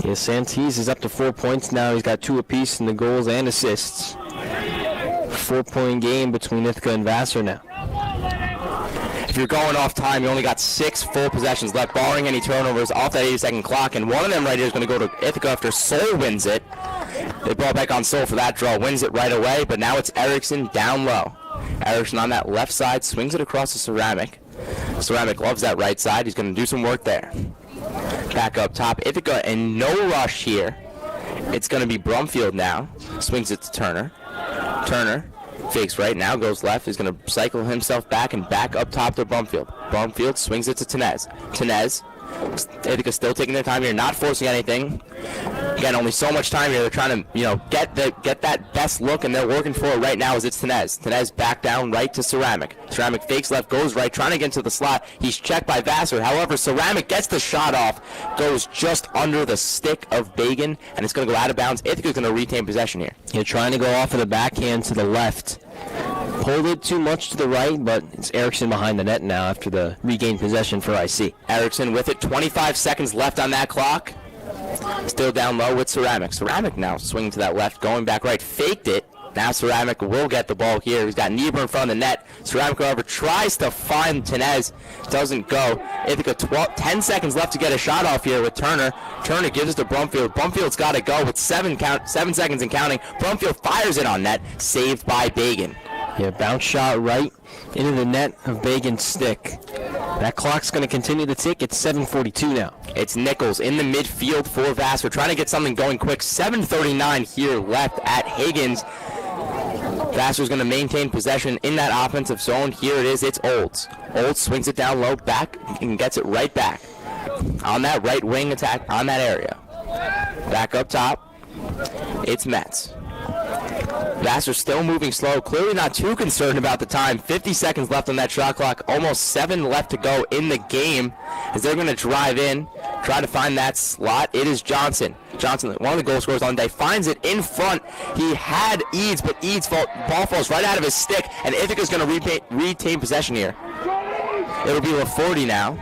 A: Yeah, Santese is up to 4 points now. He's got 2 apiece in the goals and assists. 4-point game between Ithaca and Vassar now.
H: If you're going off time, you only got 6 full possessions left, barring any turnovers off that 80-second clock, and one of them right here is going to go to Ithaca after Sol wins it. They brought back on Sol for that draw, wins it right away, but now it's Erickson down low. Erickson on that left side, swings it across to Ceramic. Ceramic loves that right side. He's going to do some work there. Back up top, Ithaca in no rush here. It's going to be Brumfield now. Swings it to Turner. Turner fakes right now, goes left. He's going to cycle himself back and back up top to Brumfield. Brumfield swings it to Tenez. Tenez, Ithaca still taking their time here, not forcing anything. Again, only so much time here. They're trying to, get that best look, and they're working for it right now as it's Tenez. Tenez back down right to Ceramic. Ceramic fakes left, goes right, trying to get into the slot. He's checked by Vassar. However, Ceramic gets the shot off, goes just under the stick of Bagan, and it's going to go out of bounds. Ithaca's going to retain possession here.
A: You're trying to go off of the backhand to the left. Pulled it too much to the right, but it's Erickson behind the net now after the regained possession for IC.
H: Erickson with it, 25 seconds left on that clock. Still down low with Ceramic. Ceramic now swinging to that left, going back right, faked it. Now Ceramic will get the ball here. He's got Niebuhr in front of the net. Ceramic, however, tries to find Tenez. Doesn't go. Ithaca 10 seconds left to get a shot off here with Turner. Turner gives it to Brumfield. Brumfield's got to go with 7 seconds and counting. Brumfield fires it on net. Saved by Bagan.
A: Yeah, bounce shot right into the net of Bagan's stick. That clock's going to continue to tick. It's 7:42 now.
H: It's Nichols in the midfield for Vassar, trying to get something going quick. 7:39 here left at Higgins. Vassar's going to maintain possession in that offensive zone. Here it is. It's Olds. Olds swings it down low, back, and gets it right back. On that right wing attack, on that area. Back up top, it's Metz. Vassar still moving slow, clearly not too concerned about the time. 50 seconds left on that shot clock, almost 7 left to go in the game as they're going to drive in, try to find that slot. It is Johnson. Johnson, one of the goal scorers on the day, finds it in front. He had Eads, but Eads' ball falls right out of his stick, and Ithaca's going to retain possession here. It'll be LaForty now,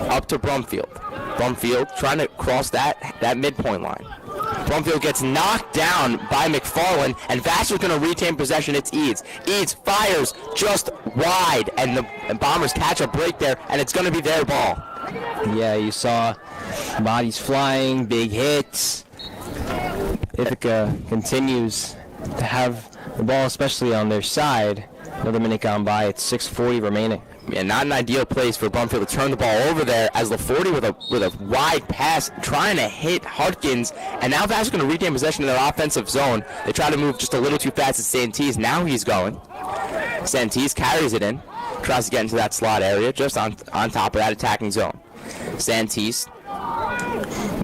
H: up to Brumfield. Brumfield trying to cross that midpoint line. Brumfield gets knocked down by McFarland, and Vassar's going to retain possession. It's Eads. Eads fires just wide, and the Bombers catch a break there, and it's going to be their ball.
A: Yeah, you saw bodies flying, big hits. Ithaca continues to have the ball, especially on their side. Another minute gone by. It's 6:40 remaining.
H: Yeah, not an ideal place for Brumfield to turn the ball over there as LaForty with a wide pass trying to hit Hartkins, and now Vassar's going to retain possession in their offensive zone. They try to move just a little too fast at Santese. Now he's going. Santese carries it in, tries to get into that slot area just on top of that attacking zone. Santese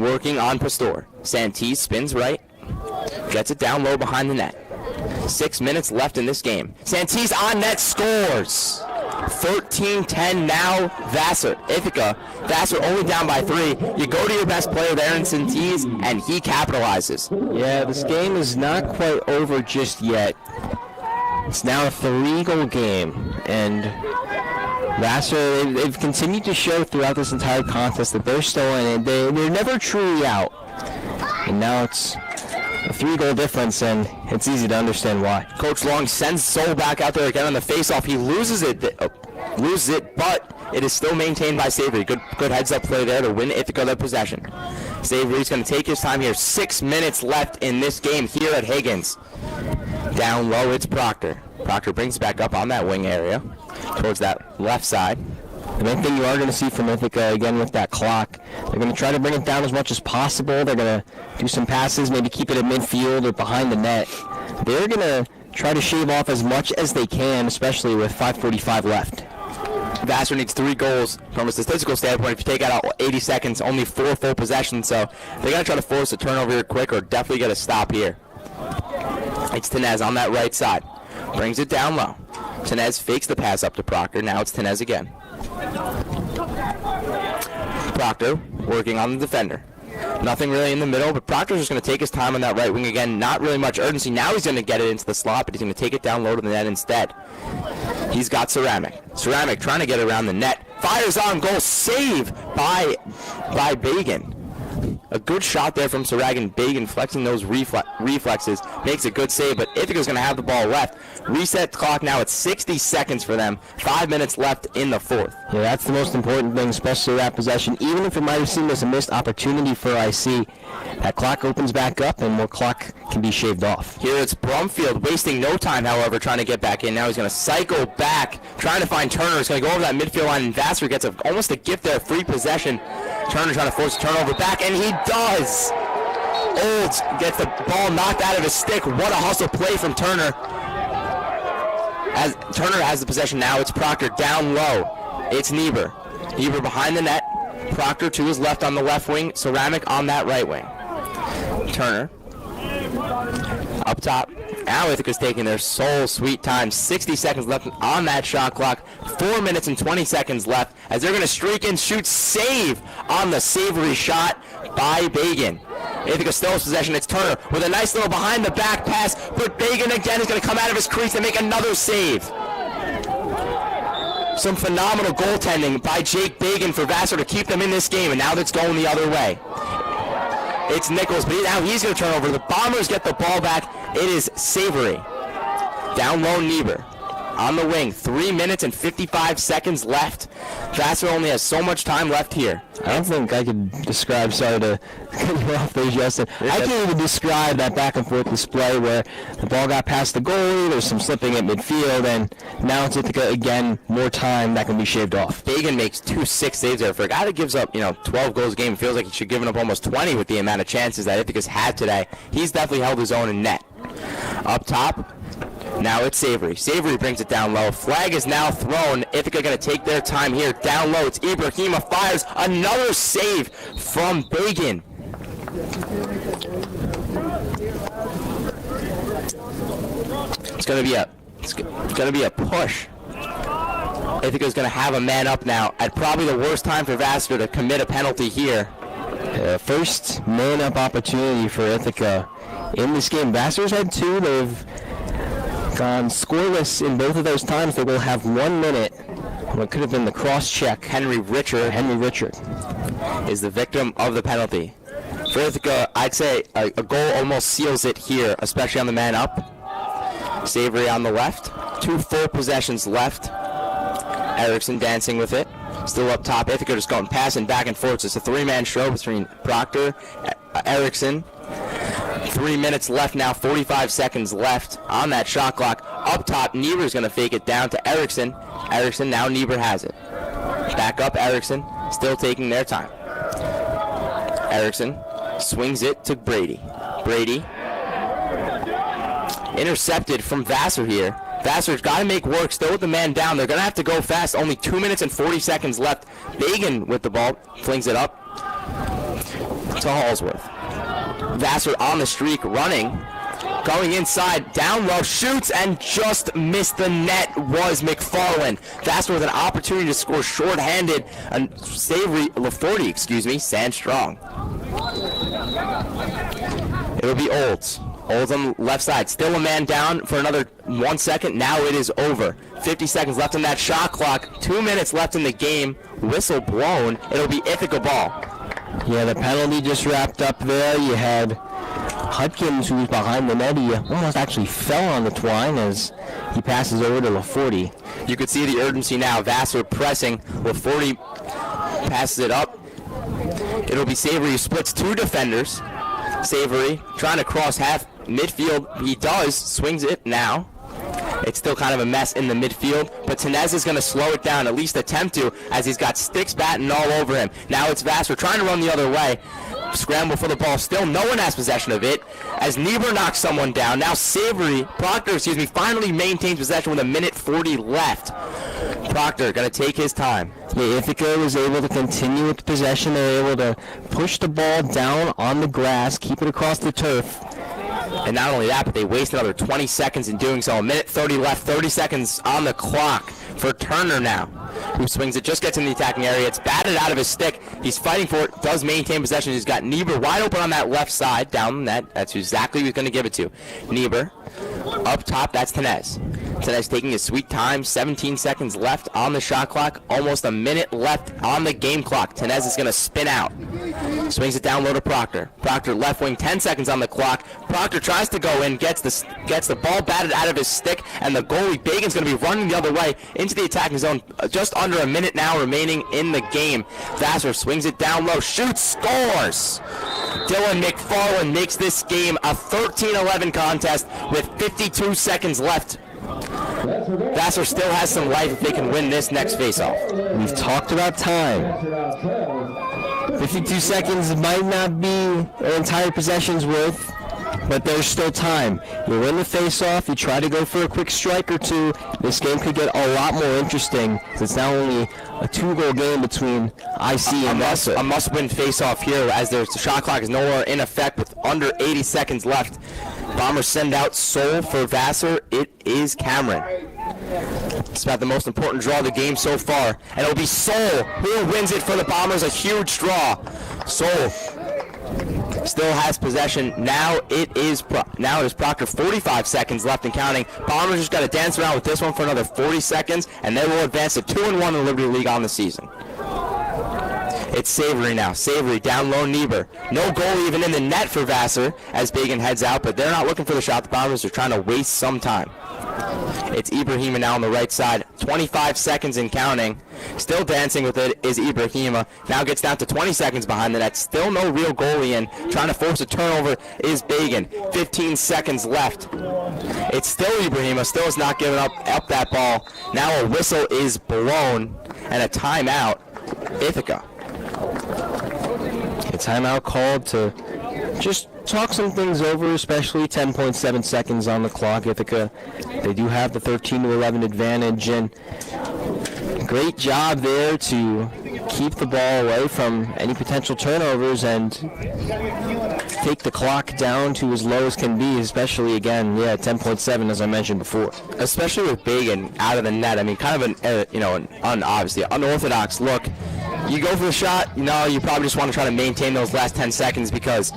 H: working on Pastor. Santese spins right, gets it down low behind the net. 6 minutes left in this game. Santese on net, scores. 13-10 now, Vassar. Ithaca, Vassar only down by 3. You go to your best player there in Santese, and he capitalizes.
A: Yeah, this game is not quite over just yet. It's now a 3-goal game, and Vassar, they've continued to show throughout this entire contest that they're still in it. They're never truly out. And now it's a 3-goal difference, and it's easy to understand why.
H: Coach Long sends Sol back out there again on the face-off. He loses it, but it is still maintained by Savory. Good heads-up play there to win Ithaca their possession. Savory's going to take his time here. 6 minutes left in this game here at Higgins. Down low, it's Proctor. Proctor brings it back up on that wing area towards that left side.
A: The main thing you are going to see from Ithaca, again with that clock, they're going to try to bring it down as much as possible. They're going to do some passes, maybe keep it at midfield or behind the net. They're going to try to shave off as much as they can, especially with 5:45 left.
H: Vassar needs 3 goals from a statistical standpoint. If you take out 80 seconds, only 4 full possessions, so they're going to try to force a turnover here quick or definitely get a stop here. It's Tenez on that right side. Brings it down low. Tenez fakes the pass up to Proctor. Now it's Tenez again. Proctor working on the defender. Nothing really in the middle, but Proctor's just going to take his time on that right wing again. Not really much urgency. Now he's going to get it into the slot, but he's going to take it down low to the net instead. He's got Ceramic. Ceramic trying to get around the net. fires on goal, save by Bagan. A good shot there from Saragan. Bagan flexing those reflexes, makes a good save, but Ithaca's going to have the ball left. Reset clock now at 60 seconds for them. 5 minutes left in the fourth.
A: Yeah, that's the most important thing, especially that possession. Even if it might have seemed as a missed opportunity for IC, that clock opens back up and more clock can be shaved off.
H: Here it's Brumfield wasting no time, however, trying to get back in. Now he's going to cycle back, trying to find Turner. He's going to go over that midfield line, and Vassar gets almost a gift there, free possession. Turner trying to force a turnover back, and he does. Olds gets the ball knocked out of his stick. What a hustle play from Turner. As Turner has the possession now, it's Proctor down low. It's Niebuhr. Niebuhr behind the net. Proctor to his left on the left wing. Ceramic on that right wing. Turner up top. Now Ithaca's taking their sweet time. 60 seconds left on that shot clock. 4 minutes and 20 seconds left as they're going to streak in, shoot, save on the savory shot by Bagan. Ithaca still has possession. It's Turner with a nice little behind the back pass, but Bagan again is going to come out of his crease and make another save. Some phenomenal goaltending by Jake Bagan for Vassar to keep them in this game, and now that's going the other way. It's Nichols, but now he's going to turn over. The Bombers get the ball back. It is Savory. Down low, Niebuhr. On the wing, 3 minutes and 55 seconds left. Vassar only has so much time left here.
A: I don't think I could describe, sorry to cut you off there, Justin. I can't even describe that back and forth display where the ball got past the goalie, there's some slipping at midfield, and now it's Ithaca again, more time that can be shaved off.
H: Bagan makes 2-6 saves there. For a guy that gives up, 12 goals a game, feels like he should have given up almost 20 with the amount of chances that Ithaca's had today. He's definitely held his own in net. Up top, now it's Savory. Savory brings it down low. Flag is now thrown. Ithaca going to take their time here. Down low, it's Ibrahima. Fires another save from Bagan. It's going to be a push. Ithaca's going to have a man up now at probably the worst time for Vassar to commit a penalty here.
A: First man up opportunity for Ithaca in this game. Vassar's had two. They've gone scoreless in both of those times. They will have 1 minute. What could have been the cross check.
H: Henry Richard is the victim of the penalty. For Ithaca, I'd say a goal almost seals it here, especially on the man up. Savory on the left. 2 full possessions left. Erickson dancing with it. Still up top. Ithaca just going passing back and forth. It's a 3-man show between Proctor, Erickson. 3 minutes left now, 45 seconds left on that shot clock. Up top, Niebuhr's going to fake it down to Erickson. Erickson, now Niebuhr has it. Back up, Erickson, still taking their time. Erickson swings it to Brady. Brady intercepted from Vassar here. Vassar's got to make work, still with the man down. They're going to have to go fast. Only 2 minutes and 40 seconds left. Bagan with the ball, flings it up to Hallsworth. Vassar on the streak, running, going inside, down low, shoots, and just missed the net was McFarland. Vassar with an opportunity to score short-handed, and Savory, LaForte, stand strong. It'll be Olds. Olds on the left side, still a man down for another 1 second. Now it is over. 50 seconds left on that shot clock. 2 minutes left in the game. Whistle blown. It'll be Ithaca ball.
A: Yeah, the penalty just wrapped up there. You had Hudkins, who was behind the net. He almost actually fell on the twine as he passes over to LaForte.
H: You could see the urgency now. Vassar pressing. LaForte passes it up. It'll be Savory who splits 2 defenders. Savory trying to cross half midfield. He does. Swings it now. It's still kind of a mess in the midfield, but Tenez is going to slow it down, at least attempt to, as he's got sticks batting all over him. Now it's Vassar trying to run the other way. Scramble for the ball. Still no one has possession of it as Niebuhr knocks someone down. Now Proctor, finally maintains possession with 1:40 left. Proctor going to take his time.
A: Yeah, Ithaca was able to continue with possession. They were able to push the ball down on the grass, keep it across the turf.
H: And not only that, but they waste another 20 seconds in doing so. 1:30 left, 30 seconds on the clock for Turner now, who swings it, just gets in the attacking area. It's batted out of his stick. He's fighting for it, does maintain possession. He's got Niebuhr wide open on that left side, down that. That's exactly who he's going to give it to. Niebuhr. Up top, that's Tenez. Tenez taking his sweet time, 17 seconds left on the shot clock, almost a minute left on the game clock. Tenez is going to spin out. Swings it down low to Proctor. Proctor left wing, 10 seconds on the clock. Proctor tries to go in, gets the ball batted out of his stick, and the goalie Bagan's going to be running the other way into the attacking zone. Just under a minute now remaining in the game. Vassar swings it down low, shoots, scores! Dylan McFarland makes this game a 13-11 contest with 52 seconds left. Vassar still has some life if they can win this next faceoff.
A: We've talked about time. 52 seconds might not be an entire possession's worth, but there's still time. You win the faceoff, you try to go for a quick strike or two. This game could get a lot more interesting. It's now only a 2-goal game between IC and Vassar.
H: A must-win faceoff here as the shot clock is nowhere in effect with under 80 seconds left. Bombers send out Soul for Vassar. It is Cameron. It's about the most important draw of the game so far, and it'll be Soul who wins it for the Bombers. A huge draw. Soul still has possession. Now it is Proctor. 45 seconds left and counting. Bombers just got to dance around with this one for another 40 seconds, and they will advance to 2-1 in the Liberty League on the season. It's Savory now. Savory down low, Niebuhr. No goal even in the net for Vassar as Bagan heads out, but they're not looking for the shot. The Bombers are trying to waste some time. It's Ibrahima now on the right side. 25 seconds and counting. Still dancing with it is Ibrahima. Now gets down to 20 seconds behind the net. Still no real goalie in. Trying to force a turnover is Bagan. 15 seconds left. It's still Ibrahima. Still is not giving up that ball. Now a whistle is blown and a timeout. Ithaca.
A: A timeout called to just talk some things over, especially 10.7 seconds on the clock. Ithaca, they do have the 13-11 advantage, and great job there to keep the ball away from any potential turnovers and take the clock down to as low as can be, especially, again, 10.7 as I mentioned before.
H: Especially with Bagan out of the net. I mean, kind of an obviously unorthodox look. You go for the shot, you probably just want to try to maintain those last 10 seconds because,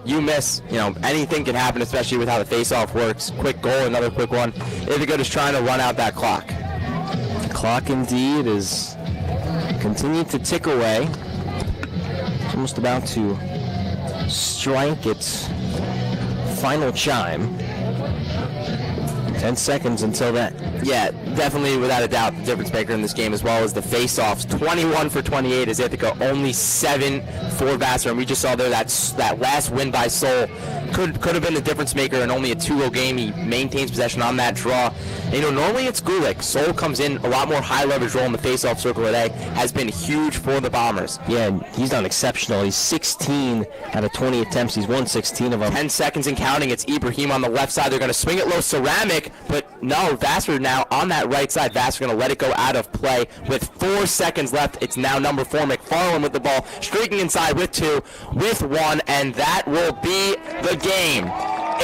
H: you miss, anything can happen, especially with how the face-off works. Quick goal, another quick one. Ithaca is trying to run out that clock.
A: The clock indeed is continuing to tick away. It's almost about to strike its final chime. 10 seconds until that.
H: Yeah, definitely without a doubt the difference maker in this game, as well as the face-offs. 21 for 28 as Ithaca, only 7 for Vassar. And we just saw there that last win by Soul could have been the difference maker in only a 2-0 game. He maintains possession on that draw. And, normally it's Gulick. Soul comes in a lot more high-leverage role in the face-off circle today. Has been huge for the Bombers.
A: Yeah, he's done exceptional. He's 16 out of 20 attempts. He's won 16 of them.
H: 10 seconds and counting. It's Ibrahim on the left side. They're going to swing it low, Ceramic, but no, Vassar now on that right side. Vassar going to let it go out of play with 4 seconds left. It's now number 4, McFarland with the ball, streaking inside with 2, with 1, and that will be the game.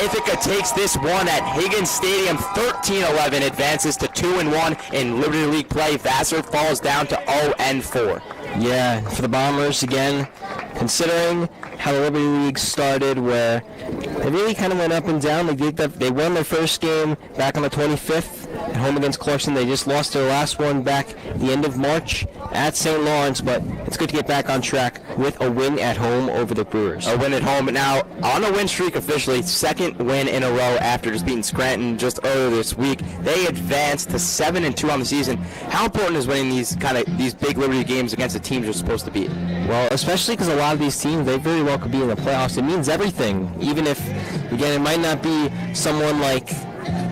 H: Ithaca takes this one at Higgins Stadium. 13-11 advances to 2-1 in Liberty League play. Vassar falls down to 0-4.
A: Yeah, for the Bombers, again, considering how the Liberty League started, where they really kind of went up and down. They won their first game back on the 25th at home against Clarkson. They just lost their last one back at the end of March at St. Lawrence, but it's good to get back on track with a win at home over the Brewers.
H: A win at home, but now on a win streak officially, second win in a row after just beating Scranton just earlier this week. They advanced to 7-2 on the season. How important is winning these big Liberty games against the teams you're supposed to beat?
A: Well, especially because a lot of these teams, they very well could be in the playoffs. It means everything, even if, again, it might not be someone like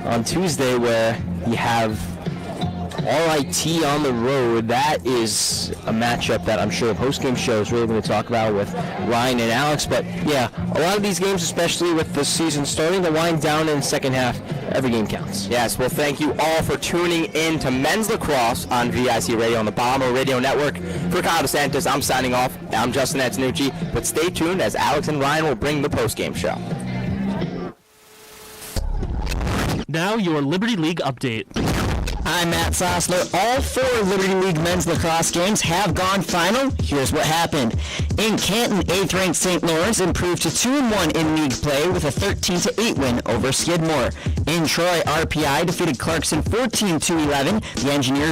A: on Tuesday where you have RIT on the road. That is a matchup that I'm sure the post-game show is really going to talk about with Ryan and Alex. But yeah, a lot of these games, especially with the season starting to wind down in the second half, every game counts.
H: Yes, well, thank you all for tuning in to Men's Lacrosse on VIC Radio on the Bomber Radio Network. For Kyle DeSantis, I'm signing off. I'm Justin Antonucci, but stay tuned as Alex and Ryan will bring the post-game show.
L: Now your Liberty League update.
B: I'm Matt Sossler. All 4 Liberty League men's lacrosse games have gone final. Here's what happened. In Canton, 8th-ranked St. Lawrence improved to 2-1 in league play with a 13-8 win over Skidmore. In Troy, RPI defeated Clarkson 14-11. The Engineers